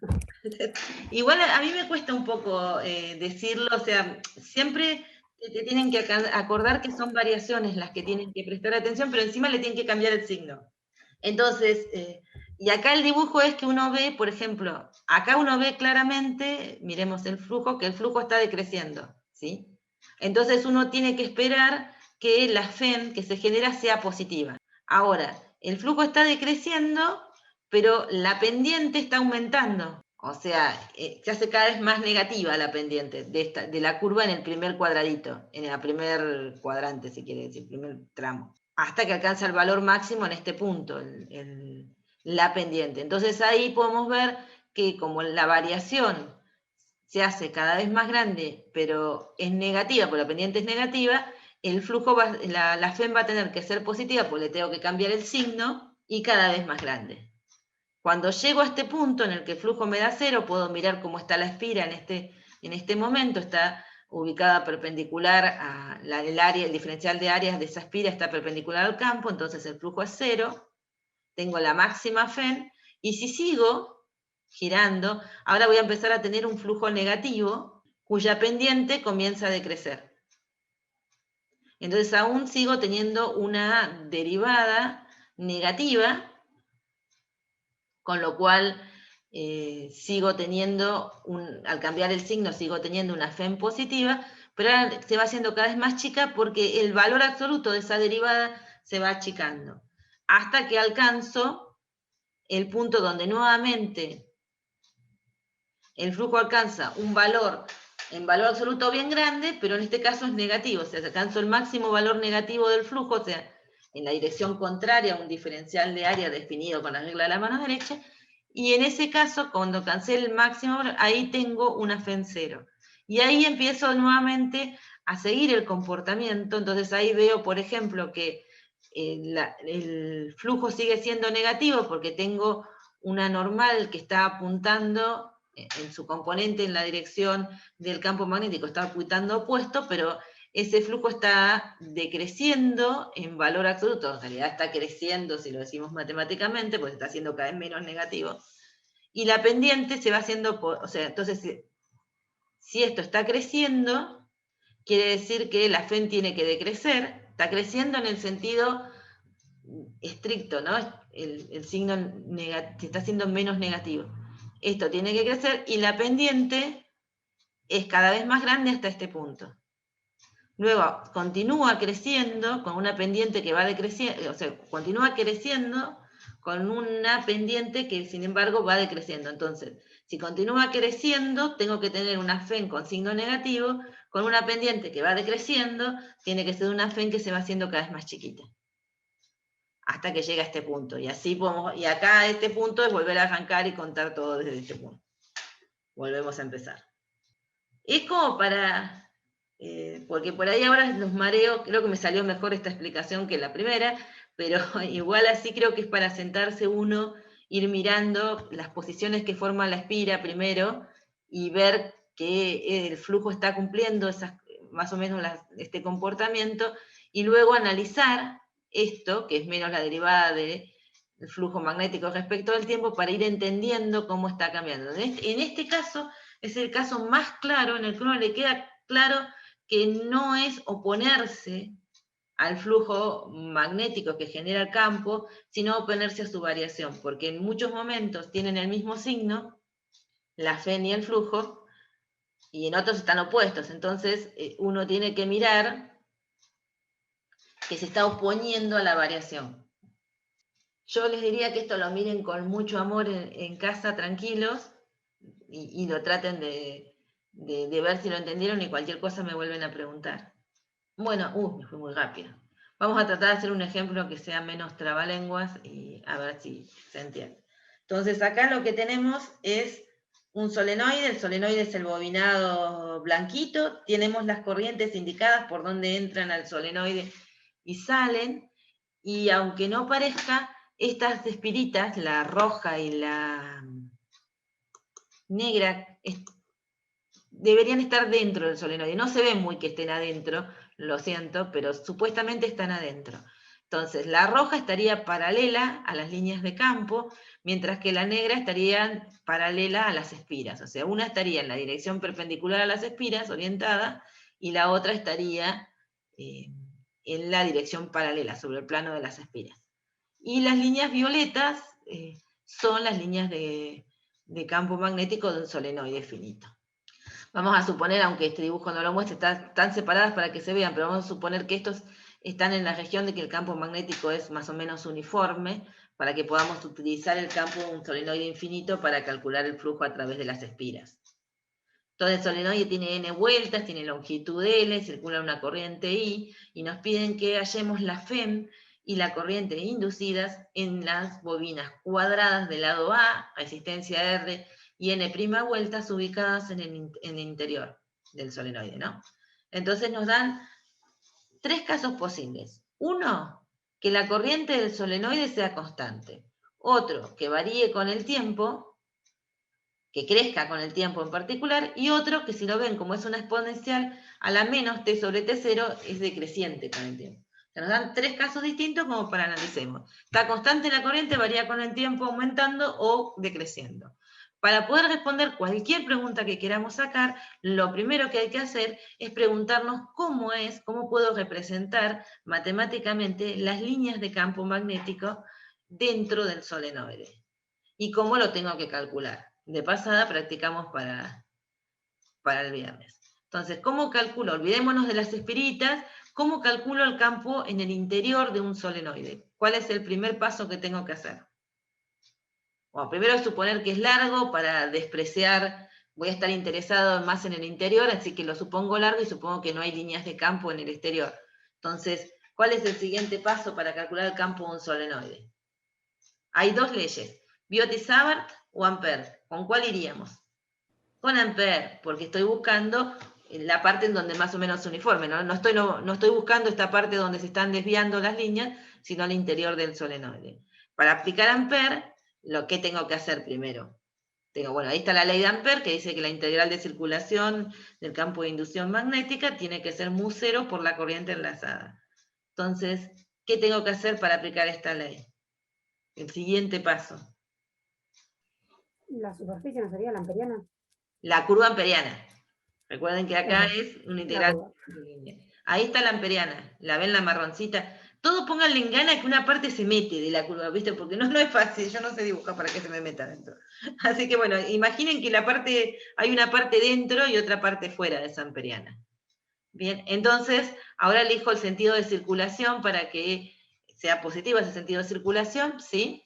Igual a mí me cuesta un poco decirlo, o sea, siempre te tienen que acordar que son variaciones las que tienen que prestar atención, pero encima le tienen que cambiar el signo. Entonces, y acá el dibujo es que uno ve, por ejemplo, acá uno ve claramente, miremos el flujo, que el flujo está decreciendo, ¿sí? Entonces uno tiene que esperar que la FEM que se genera sea positiva. Ahora, el flujo está decreciendo, pero la pendiente está aumentando. O sea, se hace cada vez más negativa la pendiente de la curva en el primer cuadradito, en el primer cuadrante, si quiere decir, primer tramo, hasta que alcanza el valor máximo en este punto, la pendiente. Entonces ahí podemos ver que como la variación se hace cada vez más grande, pero es negativa, porque la pendiente es negativa, el flujo la FEM va a tener que ser positiva, porque le tengo que cambiar el signo, y cada vez más grande. Cuando llego a este punto en el que el flujo me da 0, puedo mirar cómo está la espira en este momento, está ubicada perpendicular a el diferencial de áreas de esa espira está perpendicular al campo, entonces el flujo es 0, tengo la máxima FEM, y si sigo girando, ahora voy a empezar a tener un flujo negativo, cuya pendiente comienza a decrecer. Entonces aún sigo teniendo una derivada negativa, con lo cual sigo teniendo, al cambiar el signo, sigo teniendo una FEM positiva, pero ahora se va haciendo cada vez más chica porque el valor absoluto de esa derivada se va achicando, hasta que alcanzo el punto donde nuevamente el flujo alcanza un valor en valor absoluto bien grande, pero en este caso es negativo, o sea, alcanzo el máximo valor negativo del flujo, o sea, en la dirección contraria a un diferencial de área definido con la regla de la mano derecha, y en ese caso, cuando alcancé el máximo, ahí tengo una FEM 0. Y ahí empiezo nuevamente a seguir el comportamiento, entonces ahí veo, por ejemplo, que el flujo sigue siendo negativo porque tengo una normal que está apuntando en su componente en la dirección del campo magnético, está apuntando opuesto, pero ese flujo está decreciendo en valor absoluto, en realidad está creciendo si lo decimos matemáticamente, pues está siendo cada vez menos negativo, y la pendiente se va haciendo, o sea, entonces si esto está creciendo, quiere decir que la FEM tiene que decrecer, está creciendo en el sentido estricto, ¿no? El signo se está haciendo menos negativo. Esto tiene que crecer y la pendiente es cada vez más grande hasta este punto. Luego continúa creciendo con una pendiente que va decreciendo, o sea, continúa creciendo con una pendiente que sin embargo va decreciendo. Entonces, si continúa creciendo, tengo que tener una FEM con signo negativo, con una pendiente que va decreciendo, tiene que ser una FEM que se va haciendo cada vez más chiquita, hasta que llega a este punto. Y así podemos, y acá a este punto es volver a arrancar y contar todo desde este punto. Volvemos a empezar. Es como para, porque por ahí ahora los mareos, creo que me salió mejor esta explicación que la primera, pero igual así creo que es para sentarse uno, ir mirando las posiciones que forma la espira primero y ver que el flujo está cumpliendo más o menos este comportamiento, y luego analizar esto, que es menos la derivada del flujo magnético respecto al tiempo, para ir entendiendo cómo está cambiando. En este caso, es el caso más claro en el que uno le queda claro que no es oponerse al flujo magnético que genera el campo, sino oponerse a su variación, porque en muchos momentos tienen el mismo signo, la FEM y el flujo, y en otros están opuestos. Entonces uno tiene que mirar que se está oponiendo a la variación. Yo les diría que esto lo miren con mucho amor en casa, tranquilos, y lo traten de ver si lo entendieron, y cualquier cosa me vuelven a preguntar. Bueno, me fui muy rápido. Vamos a tratar de hacer un ejemplo que sea menos trabalenguas y a ver si se entiende. Entonces acá lo que tenemos es un solenoide, el solenoide es el bobinado blanquito, tenemos las corrientes indicadas por donde entran al solenoide y salen, y aunque no parezca, estas espiritas, la roja y la negra, deberían estar dentro del solenoide. No se ve muy que estén adentro, lo siento, pero supuestamente están adentro. Entonces, la roja estaría paralela a las líneas de campo, mientras que la negra estaría paralela a las espiras. O sea, una estaría en la dirección perpendicular a las espiras, orientada, y la otra estaría en la dirección paralela, sobre el plano de las espiras. Y las líneas violetas son las líneas de campo magnético de un solenoide finito. Vamos a suponer, aunque este dibujo no lo muestre, están separadas para que se vean, pero vamos a suponer que estos están en la región de que el campo magnético es más o menos uniforme, para que podamos utilizar el campo de un solenoide infinito para calcular el flujo a través de las espiras. Entonces el solenoide tiene n vueltas, tiene longitud L, circula una corriente I, y nos piden que hallemos la FEM y la corriente inducidas en las bobinas cuadradas del lado A, resistencia R, y n' vueltas ubicadas en el interior del solenoide, ¿no? Entonces nos dan 3 casos posibles. Uno, que la corriente del solenoide sea constante. Otro, que varíe con el tiempo, que crezca con el tiempo en particular, y otro, que si lo ven como es una exponencial, a la menos t sobre t0 es decreciente con el tiempo. Se nos dan 3 casos distintos como para analicemos. Está constante la corriente, varía con el tiempo aumentando o decreciendo. Para poder responder cualquier pregunta que queramos sacar, lo primero que hay que hacer es preguntarnos cómo puedo representar matemáticamente las líneas de campo magnético dentro del solenoide. Y cómo lo tengo que calcular. De pasada practicamos para el viernes. Entonces, ¿cómo calculo? Olvidémonos de las espiritas. ¿Cómo calculo el campo en el interior de un solenoide? ¿Cuál es el primer paso que tengo que hacer? Bueno, primero suponer que es largo para despreciar, voy a estar interesado más en el interior, así que lo supongo largo y supongo que no hay líneas de campo en el exterior. Entonces, ¿cuál es el siguiente paso para calcular el campo de un solenoide? Hay 2 leyes, Biot-Savart o Ampère. ¿Con cuál iríamos? Con Ampère, porque estoy buscando la parte en donde más o menos es uniforme, ¿no? No estoy buscando esta parte donde se están desviando las líneas, sino al interior del solenoide. Para aplicar Ampère, ¿qué tengo que hacer primero? Bueno, ahí está la ley de Ampère, que dice que la integral de circulación del campo de inducción magnética tiene que ser μ0 por la corriente enlazada. Entonces, ¿qué tengo que hacer para aplicar esta ley? El siguiente paso. ¿La superficie no sería la amperiana? La curva amperiana. Recuerden que acá es una integral. Ahí está la amperiana. ¿La ven la marroncita? Todo pónganle en gana que una parte se mete de la curva, ¿viste? Porque no es fácil. Yo no sé dibujar para que se me meta dentro. Así que bueno, imaginen que hay una parte dentro y otra parte fuera de esa amperiana. Bien, entonces, ahora elijo el sentido de circulación para que sea positivo ese sentido de circulación, ¿sí?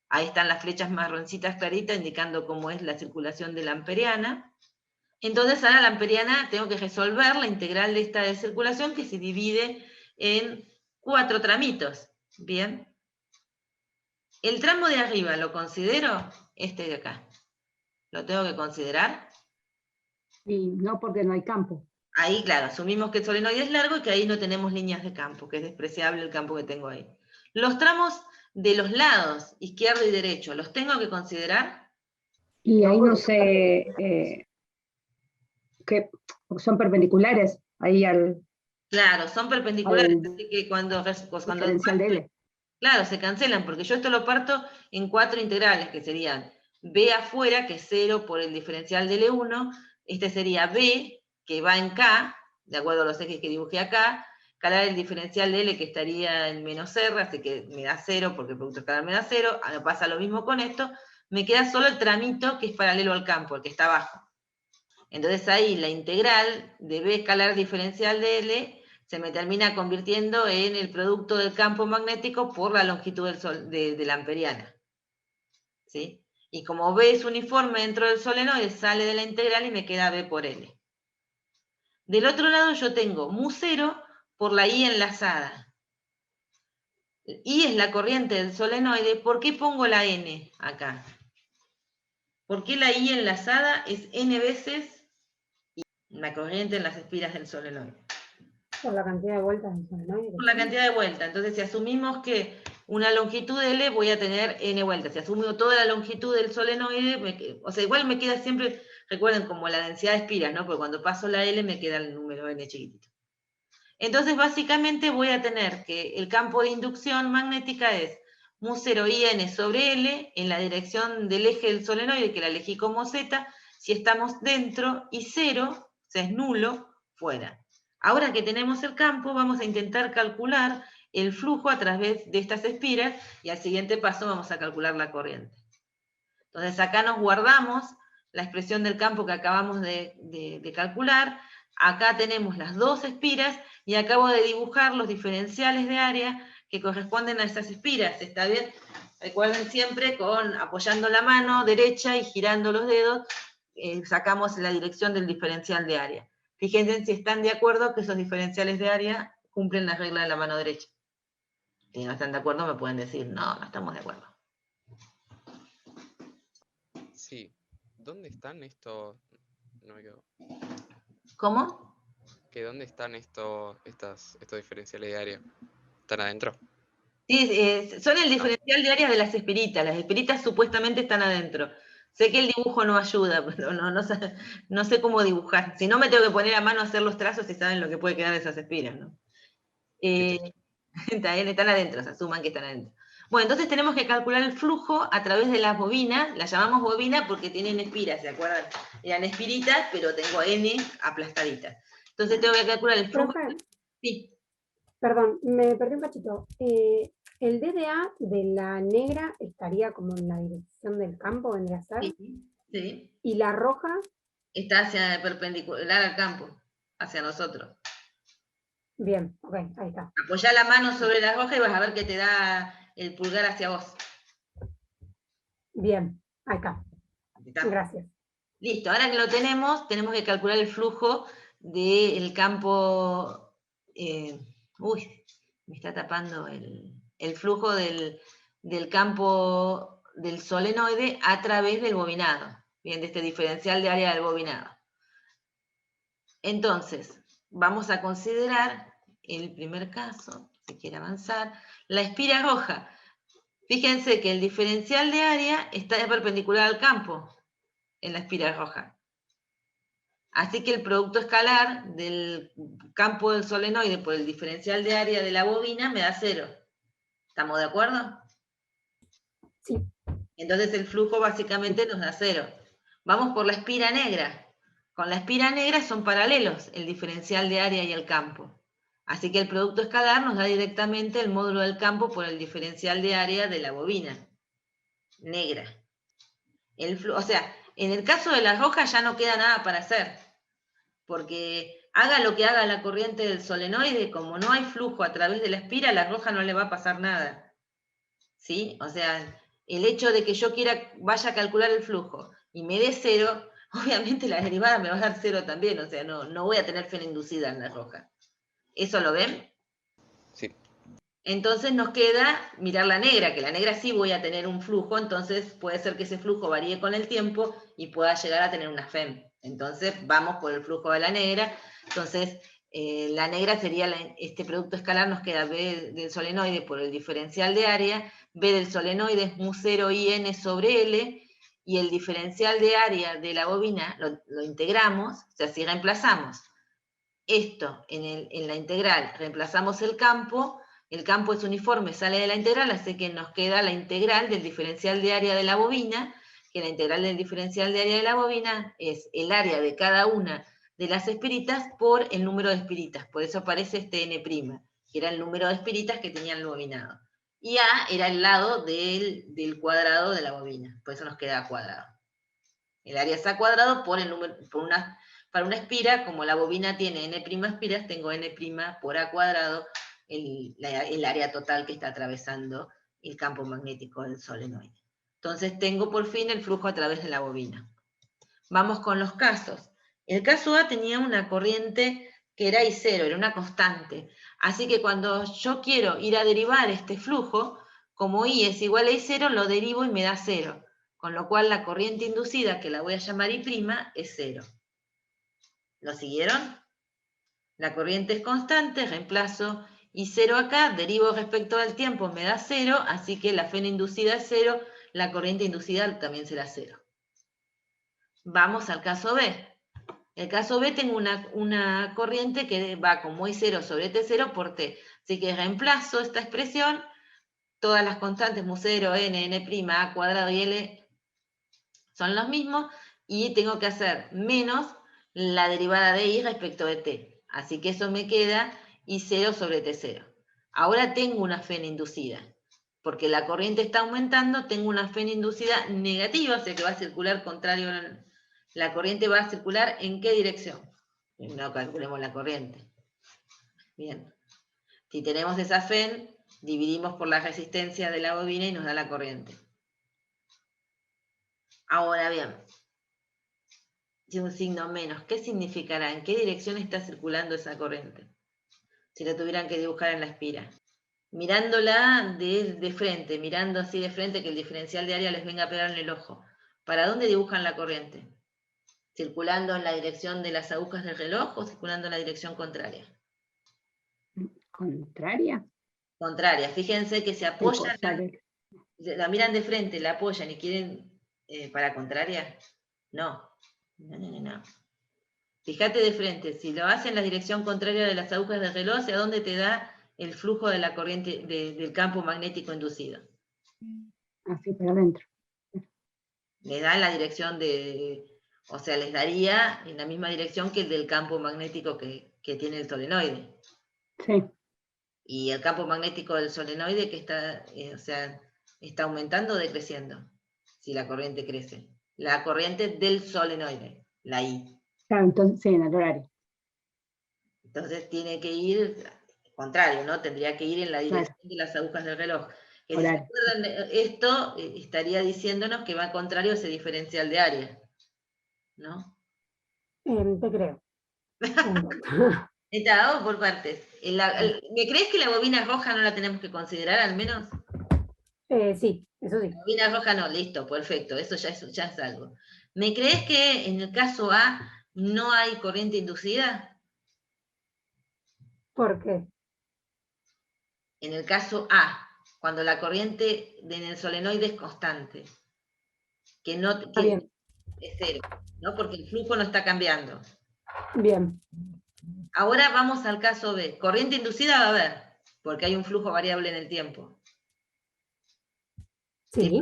Ahí están las flechas marroncitas claritas indicando cómo es la circulación de la amperiana. Entonces ahora la amperiana tengo que resolver la integral de esta de circulación que se divide en 4 tramitos. Bien. El tramo de arriba lo considero este de acá. ¿Lo tengo que considerar? Y no, porque no hay campo. Ahí, claro, asumimos que el solenoide es largo y que ahí no tenemos líneas de campo, que es despreciable el campo que tengo ahí. Los tramos de los lados, izquierdo y derecho, ¿los tengo que considerar? Y ahí no sé, que son perpendiculares ahí al Claro, son perpendiculares, así que cuando diferencial de L. claro, se cancelan, porque yo esto lo parto en 4 integrales, que serían B afuera, que es 0 por el diferencial de L1, este sería B, que va en K, de acuerdo a los ejes que dibujé acá, calar el diferencial de L, que estaría en menos R, así que me da 0, porque el producto escalar me da 0, ahora pasa lo mismo con esto, me queda solo el tramito que es paralelo al campo, el que está abajo. Entonces ahí la integral de B escalar diferencial de L se me termina convirtiendo en el producto del campo magnético por la longitud de la amperiana. ¿Sí? Y como B es uniforme dentro del solenoide, sale de la integral y me queda B por L. Del otro lado yo tengo μ0 por la I enlazada. I es la corriente del solenoide. ¿Por qué pongo la N acá? ¿Por qué la I enlazada es N veces la corriente en las espiras del solenoide? Por la cantidad de vueltas del solenoide. Por la cantidad de vueltas. Entonces, si asumimos que una longitud L, voy a tener N vueltas. Si asumo toda la longitud del solenoide, o sea, igual me queda siempre, recuerden, como la densidad de espiras, ¿no? Porque cuando paso la L me queda el número N chiquitito. Entonces, básicamente voy a tener que el campo de inducción magnética es μ0 IN sobre L en la dirección del eje del solenoide, que la elegí como Z, si estamos dentro, y 0, o sea, es nulo, fuera. Ahora que tenemos el campo, vamos a intentar calcular el flujo a través de estas espiras, y al siguiente paso vamos a calcular la corriente. Entonces acá nos guardamos la expresión del campo que acabamos de calcular, acá tenemos las 2 espiras, y acabo de dibujar los diferenciales de área que corresponden a esas espiras, ¿está bien? Recuerden siempre apoyando la mano derecha y girando los dedos, sacamos la dirección del diferencial de área. Fíjense si están de acuerdo que esos diferenciales de área cumplen la regla de la mano derecha. Si no están de acuerdo me pueden decir, no estamos de acuerdo. Sí, ¿dónde están estos? No me quedo. ¿Cómo? ¿Que dónde están estos diferenciales de área? ¿Están adentro? Sí, son el diferencial de área de las espiritas. Las espiritas supuestamente están adentro. Sé que el dibujo no ayuda, pero no sé cómo dibujar. Si no, me tengo que poner a mano a hacer los trazos y saben lo que puede quedar de esas espiras, ¿no? Están adentro, se asuman que están adentro. Bueno, entonces tenemos que calcular el flujo a través de las bobinas. Las llamamos bobinas porque tienen espiras, ¿se acuerdan? Eran espiritas, pero tengo N aplastaditas. Entonces tengo que calcular el flujo. Profe, Sí. perdón, me perdí un cachito. ¿El DDA de la negra estaría como en la dirección del campo, vendría a ser? Sí. ¿Y la roja? Está hacia perpendicular al campo, hacia nosotros. Bien, ok, ahí está. Apoyá la mano sobre la hoja y vas a ver que te da el pulgar hacia vos. Bien, ahí está. ¿Está? Gracias. Listo, ahora que lo tenemos que calcular el flujo del campo. Uy, me está tapando el flujo del campo del solenoide a través del bobinado. Bien, de este diferencial de área del bobinado. Entonces, vamos a considerar el primer caso, si quiere avanzar, la espira roja. Fíjense que el diferencial de área está perpendicular al campo en la espira roja. Así que el producto escalar del campo del solenoide por el diferencial de área de la bobina me da 0. ¿Estamos de acuerdo? Sí. Entonces el flujo básicamente nos da 0. Vamos por la espira negra. Con la espira negra son paralelos el diferencial de área y el campo. Así que el producto escalar nos da directamente el módulo del campo por el diferencial de área de la bobina negra. O sea, en el caso de las rojas ya no queda nada para hacer, porque haga lo que haga la corriente del solenoide, como no hay flujo a través de la espira, a la roja no le va a pasar nada. ¿Sí? O sea, el hecho de que yo vaya a calcular el flujo y me dé 0, obviamente la derivada me va a dar 0 también, o sea, no voy a tener fena inducida en la roja. ¿Eso lo ven? Sí. Entonces nos queda mirar la negra, que la negra sí voy a tener un flujo, entonces puede ser que ese flujo varíe con el tiempo y pueda llegar a tener una FEM. Entonces vamos por el flujo de la negra. Entonces la negra sería, este producto escalar nos queda B del solenoide por el diferencial de área, B del solenoide es mu0 IN sobre L, y el diferencial de área de la bobina lo integramos, o sea, si reemplazamos esto en la integral, reemplazamos el campo es uniforme, sale de la integral, así que nos queda la integral del diferencial de área de la bobina, que la integral del diferencial de área de la bobina es el área de cada una de las espiritas por el número de espiritas, por eso aparece este n', que era el número de espiritas que tenía el bobinado. Y A era el lado del cuadrado de la bobina, por eso nos queda cuadrado. El área es A cuadrado por el número, para una espira, como la bobina tiene n' espiras, tengo n' por A cuadrado, el área total que está atravesando el campo magnético del solenoide. Entonces tengo por fin el flujo a través de la bobina. Vamos con los casos. El caso A tenía una corriente que era I0, era una constante. Así que cuando yo quiero ir a derivar este flujo, como I es igual a I0, lo derivo y me da 0. Con lo cual la corriente inducida, que la voy a llamar I', es 0. ¿Lo siguieron? La corriente es constante, reemplazo I0 acá, derivo respecto al tiempo, me da 0, así que la fena inducida es 0, la corriente inducida también será 0. Vamos al caso B. El caso B tengo una corriente que va como I0 sobre T0 por T. Así que reemplazo esta expresión, todas las constantes mu0, n, n', a cuadrado y l son los mismos, y tengo que hacer menos la derivada de I respecto de T. Así que eso me queda I0 sobre T0. Ahora tengo una fena inducida. Porque la corriente está aumentando, tengo una fena inducida negativa, o sea que va a circular contrario. La corriente va a circular ¿en qué dirección? No calculemos la corriente. Bien. Si tenemos esa FEN, dividimos por la resistencia de la bobina y nos da la corriente. Ahora bien, si un signo menos, ¿qué significará? ¿En qué dirección está circulando esa corriente? Si la tuvieran que dibujar en la espira. Mirándola de frente, mirando así de frente, que el diferencial de área les venga a pegar en el ojo. ¿para dónde dibujan la corriente? ¿Circulando en la dirección de las agujas del reloj o circulando en la dirección contraria? ¿Contraria? Contraria. Fíjense que se apoyan, Sale. la miran de frente, la apoyan y quieren para contraria. No. No. Fíjate de frente, si lo hacen en la dirección contraria de las agujas del reloj, ¿hacia dónde te da el flujo de la corriente del campo magnético inducido? Así para adentro. Le da en la dirección o sea, les daría en la misma dirección que el del campo magnético que tiene el solenoide. Sí. Y el campo magnético del solenoide que está, o sea, está aumentando o decreciendo, si la corriente crece. La corriente del solenoide, la I. Claro, entonces, sí, en el horario. Entonces tiene que ir contrario, ¿no? Tendría que ir en la dirección de las agujas del reloj. Que si se Horario. acuerdan, esto estaría diciéndonos que va contrario a ese diferencial de área, ¿no? Te creo. Vamos por partes. ¿Me crees que la bobina roja no la tenemos que considerar al menos? Sí, eso sí. La bobina roja no, listo, perfecto, eso ya es algo. ¿Me crees que en el caso A no hay corriente inducida? ¿Por qué? En el caso A, cuando la corriente en el solenoide es constante, que Bien. es cero, ¿no? Porque el flujo no está cambiando. Bien. Ahora vamos al caso B. Corriente inducida va a haber, porque hay un flujo variable en el tiempo. Sí.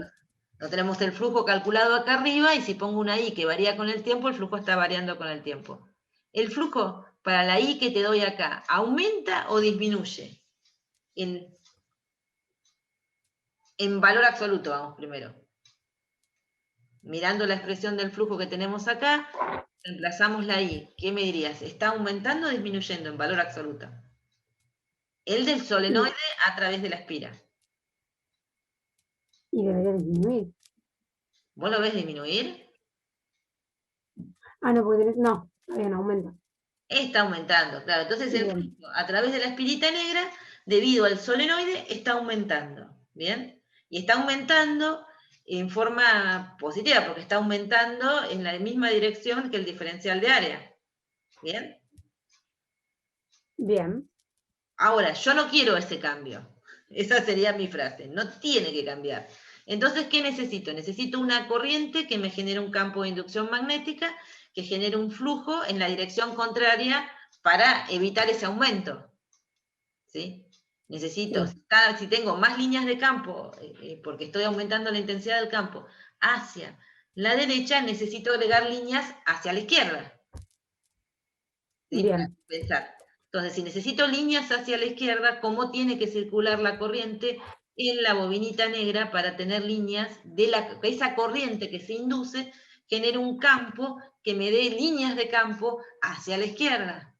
No tenemos el flujo calculado acá arriba, y si pongo una I que varía con el tiempo, el flujo está variando con el tiempo. El flujo para la I que te doy acá, ¿aumenta o disminuye? En valor absoluto, vamos primero. Mirando la expresión del flujo que tenemos acá, reemplazamos la I. ¿Qué me dirías? ¿Está aumentando o disminuyendo en valor absoluto? El del solenoide a través de la espira. Y debería disminuir. ¿Vos lo ves disminuir? Ah, no, porque no, todavía no aumenta. Está aumentando, claro. Entonces el flujo a través de la espirita negra, debido al solenoide, está aumentando. ¿Bien? Y está aumentando en forma positiva, porque está aumentando en la misma dirección que el diferencial de área. ¿Bien? Bien. Ahora, yo no quiero ese cambio. Esa sería mi frase. No tiene que cambiar. Entonces, ¿qué necesito? Necesito una corriente que me genere un campo de inducción magnética, que genere un flujo en la dirección contraria para evitar ese aumento. ¿Sí? Necesito, si tengo más líneas de campo, porque estoy aumentando la intensidad del campo, hacia la derecha, necesito agregar líneas hacia la izquierda. ¿Sí? Bien. Para pensar. Entonces, si necesito líneas hacia la izquierda, ¿cómo tiene que circular la corriente en la bobinita negra para tener líneas de esa corriente que se induce genere un campo que me dé líneas de campo hacia la izquierda?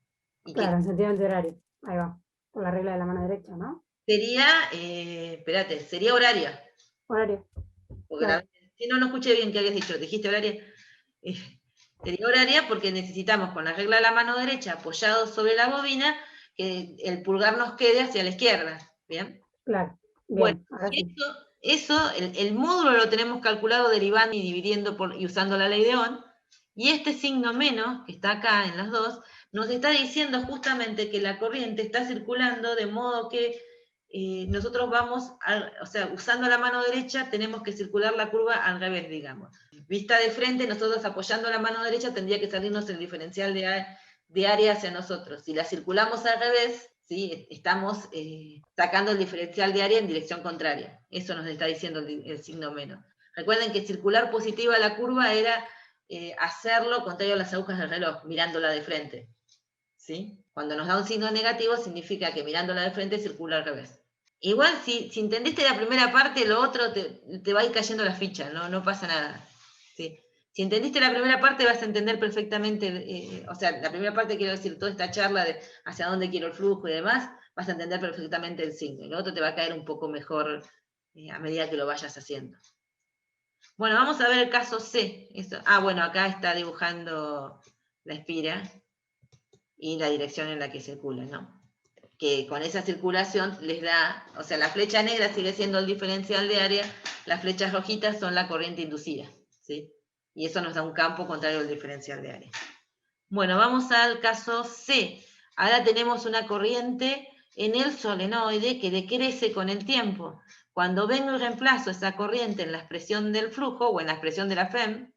Y claro, en sentido antihorario. Ahí va. Por la regla de la mano derecha, ¿no? Sería, sería horaria. Horario. Porque Claro. si no escuché bien qué habías dicho, dijiste horaria. Sería horaria porque necesitamos con la regla de la mano derecha apoyado sobre la bobina que el pulgar nos quede hacia la izquierda. ¿Bien? Claro. Bien. Bueno, Ahora sí. el módulo lo tenemos calculado derivando y dividiendo y usando la ley de Ohm, y este signo menos, que está acá en las dos, nos está diciendo justamente que la corriente está circulando de modo que nosotros vamos, o sea, usando la mano derecha tenemos que circular la curva al revés, digamos. Vista de frente, nosotros apoyando la mano derecha tendría que salirnos el diferencial de área hacia nosotros. Si la circulamos al revés, ¿sí? Estamos sacando el diferencial de área en dirección contraria. Eso nos está diciendo el signo menos. Recuerden que circular positiva la curva era hacerlo contrario a las agujas del reloj, mirándola de frente. ¿Sí? Cuando nos da un signo negativo significa que mirándola de frente circula al revés. Igual si entendiste la primera parte, lo otro te va a ir cayendo la ficha, no pasa nada. ¿Sí? Si entendiste la primera parte vas a entender perfectamente, o sea, la primera parte quiero decir, toda esta charla de hacia dónde quiero el flujo y demás, vas a entender perfectamente el signo. Y lo otro te va a caer un poco mejor a medida que lo vayas haciendo. Bueno, vamos a ver el caso C. Bueno, acá está dibujando la espira y la dirección en la que circula, ¿no? Que con esa circulación les da, o sea, la flecha negra sigue siendo el diferencial de área, las flechas rojitas son la corriente inducida, ¿sí? y eso nos da un campo contrario al diferencial de área. Bueno, vamos al caso C. Ahora tenemos una corriente en el solenoide que decrece con el tiempo. Cuando vengo y reemplazo esa corriente en la expresión del flujo o en la expresión de la FEM,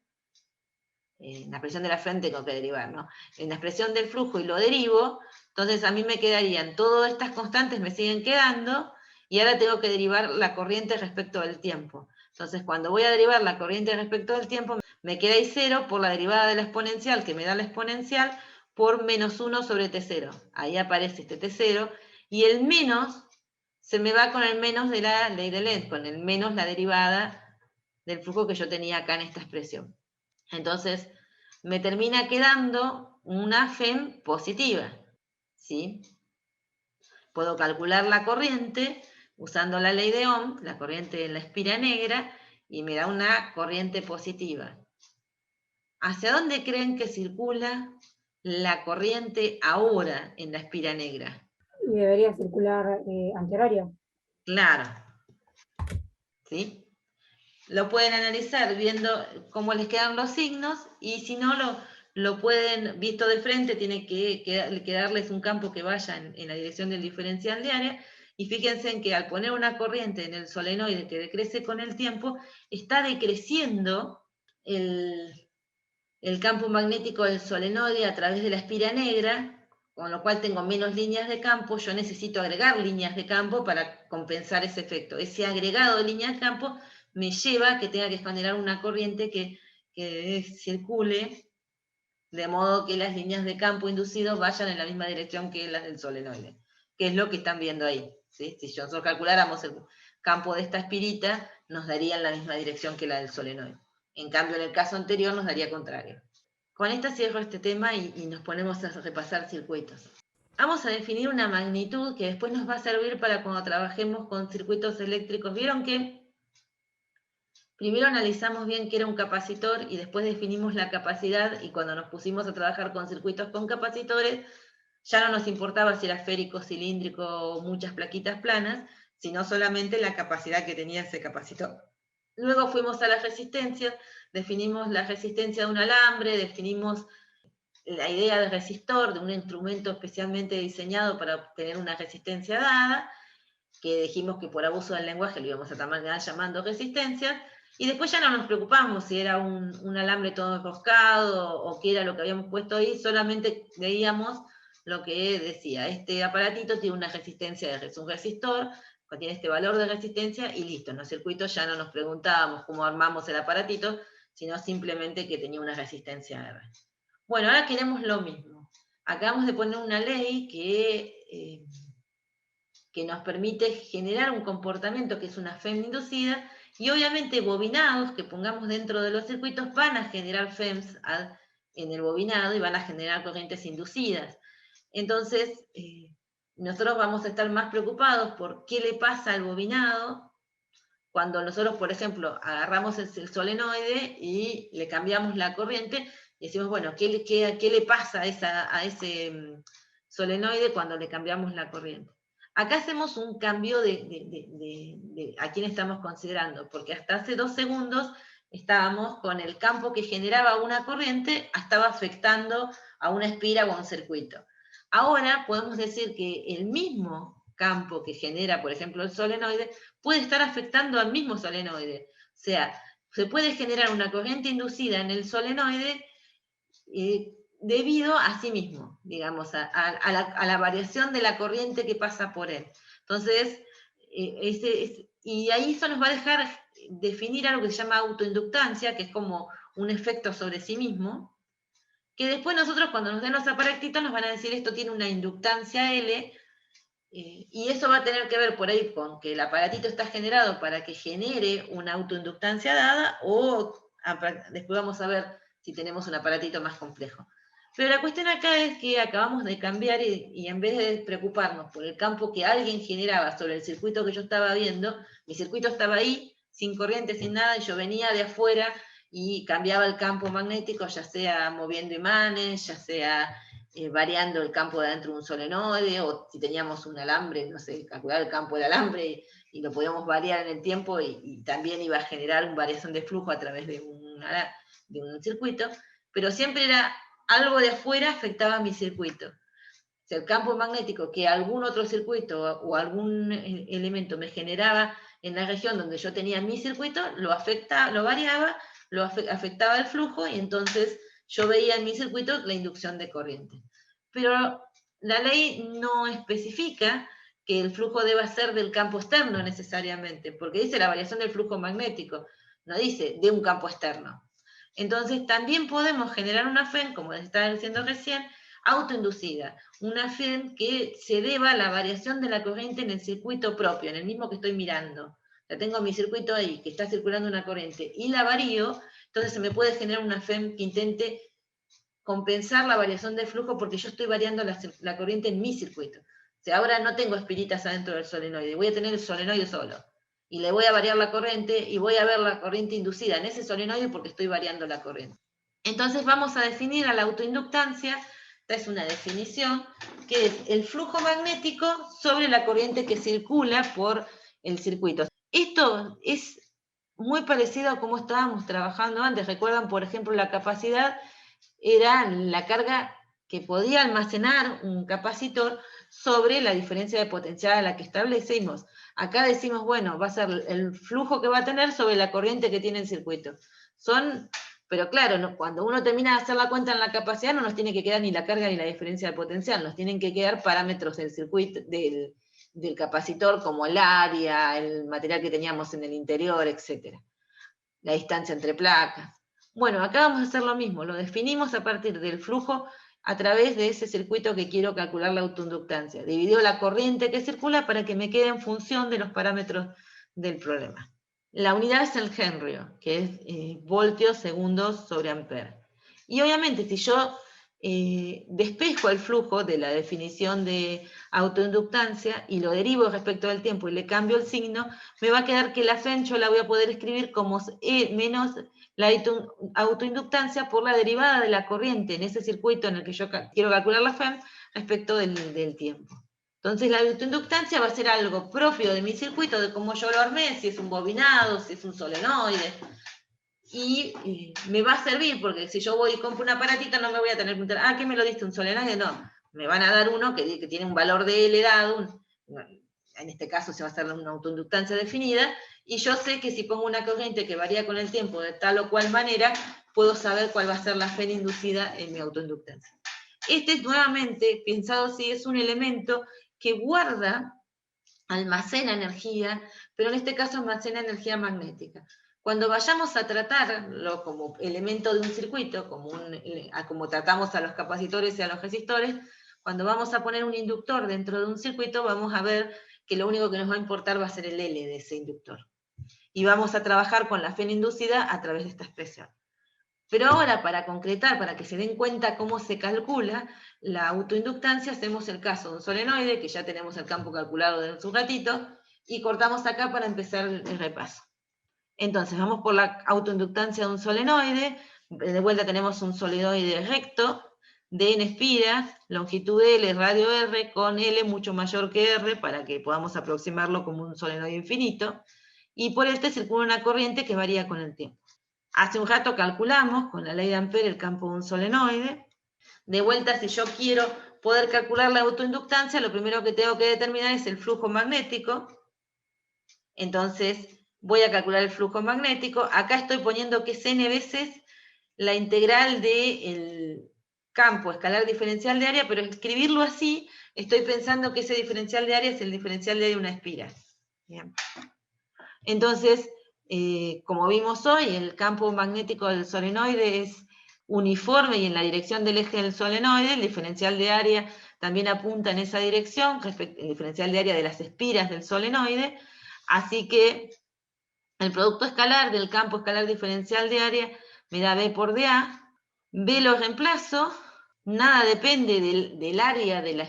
en la expresión de la FEM tengo que derivar, ¿no? En la expresión del flujo y lo derivo, entonces a mí me quedarían, todas estas constantes me siguen quedando, y ahora tengo que derivar la corriente respecto del tiempo. Entonces cuando voy a derivar la corriente respecto del tiempo, me queda ahí 0 por la derivada de la exponencial, que me da la exponencial, por menos 1 sobre T0. Ahí aparece este T0, y el menos se me va con el menos de la ley de Lenz, con el menos la derivada del flujo que yo tenía acá en esta expresión. Entonces, me termina quedando una FEM positiva, ¿sí? Puedo calcular la corriente usando la ley de Ohm, la corriente en la espira negra, y me da una corriente positiva. ¿Hacia dónde creen que circula la corriente ahora en la espira negra? Y debería circular antihorario. Claro, ¿sí? Lo pueden analizar viendo cómo les quedan los signos, y si no, lo pueden, visto de frente, tiene que quedarles un campo que vaya en la dirección del diferencial de área, y fíjense en que al poner una corriente en el solenoide que decrece con el tiempo, está decreciendo el campo magnético del solenoide a través de la espira negra, con lo cual tengo menos líneas de campo. Yo necesito agregar líneas de campo para compensar ese efecto. Ese agregado de líneas de campo me lleva a que tenga que generar una corriente que circule, de modo que las líneas de campo inducidos vayan en la misma dirección que las del solenoide, que es lo que están viendo ahí, ¿sí? Si nosotros calculáramos el campo de esta espirita, nos daría en la misma dirección que la del solenoide. En cambio, en el caso anterior nos daría contrario. Con esta cierro este tema y nos ponemos a repasar circuitos. Vamos a definir una magnitud que después nos va a servir para cuando trabajemos con circuitos eléctricos. ¿Vieron que primero analizamos bien qué era un capacitor y después definimos la capacidad, y cuando nos pusimos a trabajar con circuitos con capacitores, ya no nos importaba si era esférico, cilíndrico o muchas plaquitas planas, sino solamente la capacidad que tenía ese capacitor. Luego fuimos a las resistencias, definimos la resistencia de un alambre, definimos la idea de resistor, de un instrumento especialmente diseñado para obtener una resistencia dada, que dijimos que por abuso del lenguaje lo íbamos a terminar llamando resistencia, y después ya no nos preocupamos si era un alambre todo enroscado o qué era lo que habíamos puesto ahí, solamente veíamos lo que decía, este aparatito tiene una resistencia, es un resistor, tiene este valor de resistencia, y listo, en los circuitos ya no nos preguntábamos cómo armamos el aparatito, sino simplemente que tenía una resistencia R. Bueno, ahora queremos lo mismo. Acabamos de poner una ley que nos permite generar un comportamiento que es una FEM inducida, y obviamente bobinados que pongamos dentro de los circuitos van a generar FEMs en el bobinado y van a generar corrientes inducidas. Entonces, nosotros vamos a estar más preocupados por qué le pasa al bobinado cuando nosotros, por ejemplo, agarramos el solenoide y le cambiamos la corriente y decimos, bueno, ¿qué le pasa a ese solenoide cuando le cambiamos la corriente? Acá hacemos un cambio a quién estamos considerando, porque hasta hace 2 segundos estábamos con el campo que generaba una corriente, estaba afectando a una espira o a un circuito. Ahora podemos decir que el mismo campo que genera, por ejemplo, el solenoide, puede estar afectando al mismo solenoide. O sea, se puede generar una corriente inducida en el solenoide debido a sí mismo, digamos, a la variación de la corriente que pasa por él. Entonces, y ahí eso nos va a dejar definir algo que se llama autoinductancia, que es como un efecto sobre sí mismo, que después nosotros cuando nos den los aparatitos nos van a decir esto tiene una inductancia L, y eso va a tener que ver por ahí con que el aparatito está generado para que genere una autoinductancia dada, o después vamos a ver si tenemos un aparatito más complejo. Pero la cuestión acá es que acabamos de cambiar y en vez de preocuparnos por el campo que alguien generaba sobre el circuito que yo estaba viendo, mi circuito estaba ahí, sin corriente, sin nada, y yo venía de afuera y cambiaba el campo magnético, ya sea moviendo imanes, ya sea variando el campo de adentro de un solenoide, o si teníamos un alambre, no sé, calcular el campo del alambre y lo podíamos variar en el tiempo, y también iba a generar una variación de flujo a través de de un circuito, pero siempre era algo de afuera afectaba a mi circuito. O sea, el campo magnético que algún otro circuito o algún elemento me generaba en la región donde yo tenía mi circuito, lo variaba, afectaba el flujo, y entonces yo veía en mi circuito la inducción de corriente. Pero la ley no especifica que el flujo deba ser del campo externo necesariamente, porque dice la variación del flujo magnético, no dice de un campo externo. Entonces también podemos generar una FEM, como les estaba diciendo recién, autoinducida, una FEM que se deba a la variación de la corriente en el circuito propio, en el mismo que estoy mirando. O sea, tengo mi circuito ahí, que está circulando una corriente, y la varío, entonces se me puede generar una FEM que intente compensar la variación de flujo porque yo estoy variando la corriente en mi circuito. O sea, ahora no tengo espiritas adentro del solenoide, voy a tener el solenoide solo. Y le voy a variar la corriente y voy a ver la corriente inducida en ese solenoide porque estoy variando la corriente. Entonces vamos a definir a la autoinductancia. Esta es una definición, que es el flujo magnético sobre la corriente que circula por el circuito. Esto es muy parecido a cómo estábamos trabajando antes. Recuerdan, por ejemplo, la capacidad era la carga que podía almacenar un capacitor sobre la diferencia de potencial a la que establecimos. Acá decimos, bueno, va a ser el flujo que va a tener sobre la corriente que tiene el circuito. Pero claro, cuando uno termina de hacer la cuenta en la capacidad, no nos tiene que quedar ni la carga ni la diferencia de potencial, nos tienen que quedar parámetros del circuito, del capacitor, como el área, el material que teníamos en el interior, etc. La distancia entre placas. Bueno, acá vamos a hacer lo mismo, lo definimos a partir del flujo a través de ese circuito que quiero calcular la autoinductancia. Dividió la corriente que circula para que me quede en función de los parámetros del problema. La unidad es el Henry, que es voltios segundos sobre ampere. Y obviamente si yo despejo el flujo de la definición de autoinductancia y lo derivo respecto del tiempo y le cambio el signo, me va a quedar que la FEM yo la voy a poder escribir como E menos la autoinductancia por la derivada de la corriente en ese circuito en el que yo quiero calcular la FEM respecto del tiempo. Entonces la autoinductancia va a ser algo propio de mi circuito, de cómo yo lo armé, si es un bobinado, si es un solenoide, y me va a servir, porque si yo voy y compro un aparatito, no me voy a tener que preguntar, ¿qué me lo diste? ¿Un solenoide? No, me van a dar uno que tiene un valor de L dado, en este caso se va a hacer una autoinductancia definida, y yo sé que si pongo una corriente que varía con el tiempo de tal o cual manera, puedo saber cuál va a ser la FEM inducida en mi autoinductancia. Este es nuevamente, pensado así, es un elemento que guarda, almacena energía, pero en este caso almacena energía magnética. Cuando vayamos a tratarlo como elemento de un circuito, como tratamos a los capacitores y a los resistores, cuando vamos a poner un inductor dentro de un circuito, vamos a ver que lo único que nos va a importar va a ser el L de ese inductor. Y vamos a trabajar con la FEM inducida a través de esta expresión. Pero ahora, para concretar, para que se den cuenta cómo se calcula la autoinductancia, hacemos el caso de un solenoide, que ya tenemos el campo calculado de un ratito, y cortamos acá para empezar el repaso. Entonces, vamos por la autoinductancia de un solenoide. De vuelta tenemos un solenoide recto, de n espiras, longitud L, radio R, con L mucho mayor que R, para que podamos aproximarlo como un solenoide infinito. Y por este circula una corriente que varía con el tiempo. Hace un rato calculamos, con la ley de Ampere, el campo de un solenoide. De vuelta, si yo quiero poder calcular la autoinductancia, lo primero que tengo que determinar es el flujo magnético. Entonces, voy a calcular el flujo magnético. Acá estoy poniendo que es n veces la integral del campo escalar diferencial de área, pero escribirlo así, estoy pensando que ese diferencial de área es el diferencial de área de una espiral. Bien. Entonces, como vimos hoy, el campo magnético del solenoide es uniforme y en la dirección del eje del solenoide. El diferencial de área también apunta en esa dirección, el diferencial de área de las espiras del solenoide. Así que el producto escalar del campo escalar diferencial de área me da B por dA. B lo reemplazo, nada depende del área de la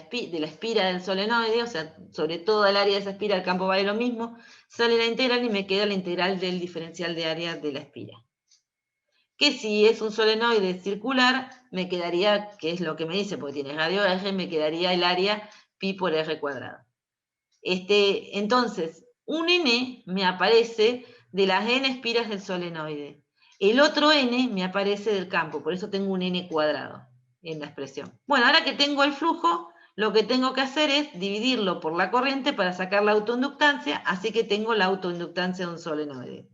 espira del solenoide, o sea, sobre todo el área de esa espira el campo vale lo mismo, sale la integral y me queda la integral del diferencial de área de la espira. Que si es un solenoide circular, me quedaría, que es lo que me dice, porque tiene radio R, me quedaría el área pi por R cuadrado. Entonces, un N me aparece de las n espiras del solenoide. El otro n me aparece del campo, por eso tengo un n cuadrado en la expresión. Bueno, ahora que tengo el flujo, lo que tengo que hacer es dividirlo por la corriente para sacar la autoinductancia, así que tengo la autoinductancia de un solenoide.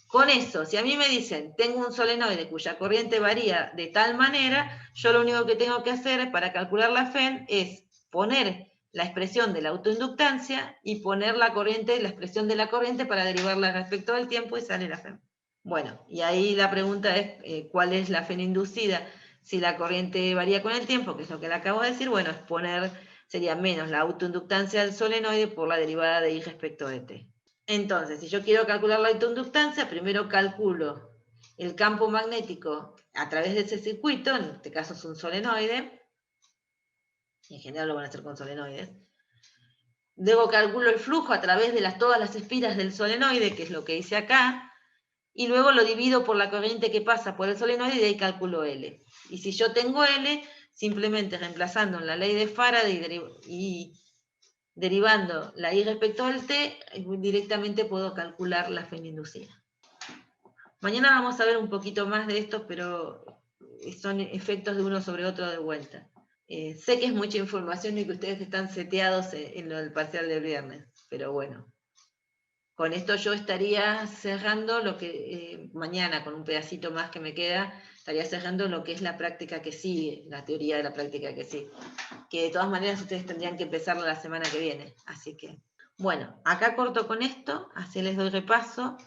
Con eso, si a mí me dicen, tengo un solenoide cuya corriente varía de tal manera, yo lo único que tengo que hacer para calcular la FEN es poner la expresión de la autoinductancia y poner la corriente, la expresión de la corriente para derivarla respecto del tiempo y sale la FEN. Bueno, y ahí la pregunta es, ¿cuál es la FEN inducida? Si la corriente varía con el tiempo, que es lo que le acabo de decir, bueno, es poner, sería menos la autoinductancia del solenoide por la derivada de I respecto de T. Entonces, si yo quiero calcular la autoinductancia, primero calculo el campo magnético a través de ese circuito, en este caso es un solenoide, en general lo van a hacer con solenoides. Luego calculo el flujo a través de todas las espiras del solenoide, que es lo que hice acá, y luego lo divido por la corriente que pasa por el solenoide y de ahí calculo L. Y si yo tengo L, simplemente reemplazando en la ley de Faraday y derivando la I respecto al T, directamente puedo calcular la FEN inducida. Mañana vamos a ver un poquito más de esto, pero son efectos de uno sobre otro de vuelta. Sé que es mucha información y que ustedes están seteados en lo del parcial del viernes, pero bueno. Con esto yo estaría cerrando lo que mañana, con un pedacito más que me queda, estaría cerrando lo que es la práctica que sigue, la teoría de la práctica que sigue. Que de todas maneras ustedes tendrían que empezarla la semana que viene. Así que, bueno, acá corto con esto, así les doy repaso.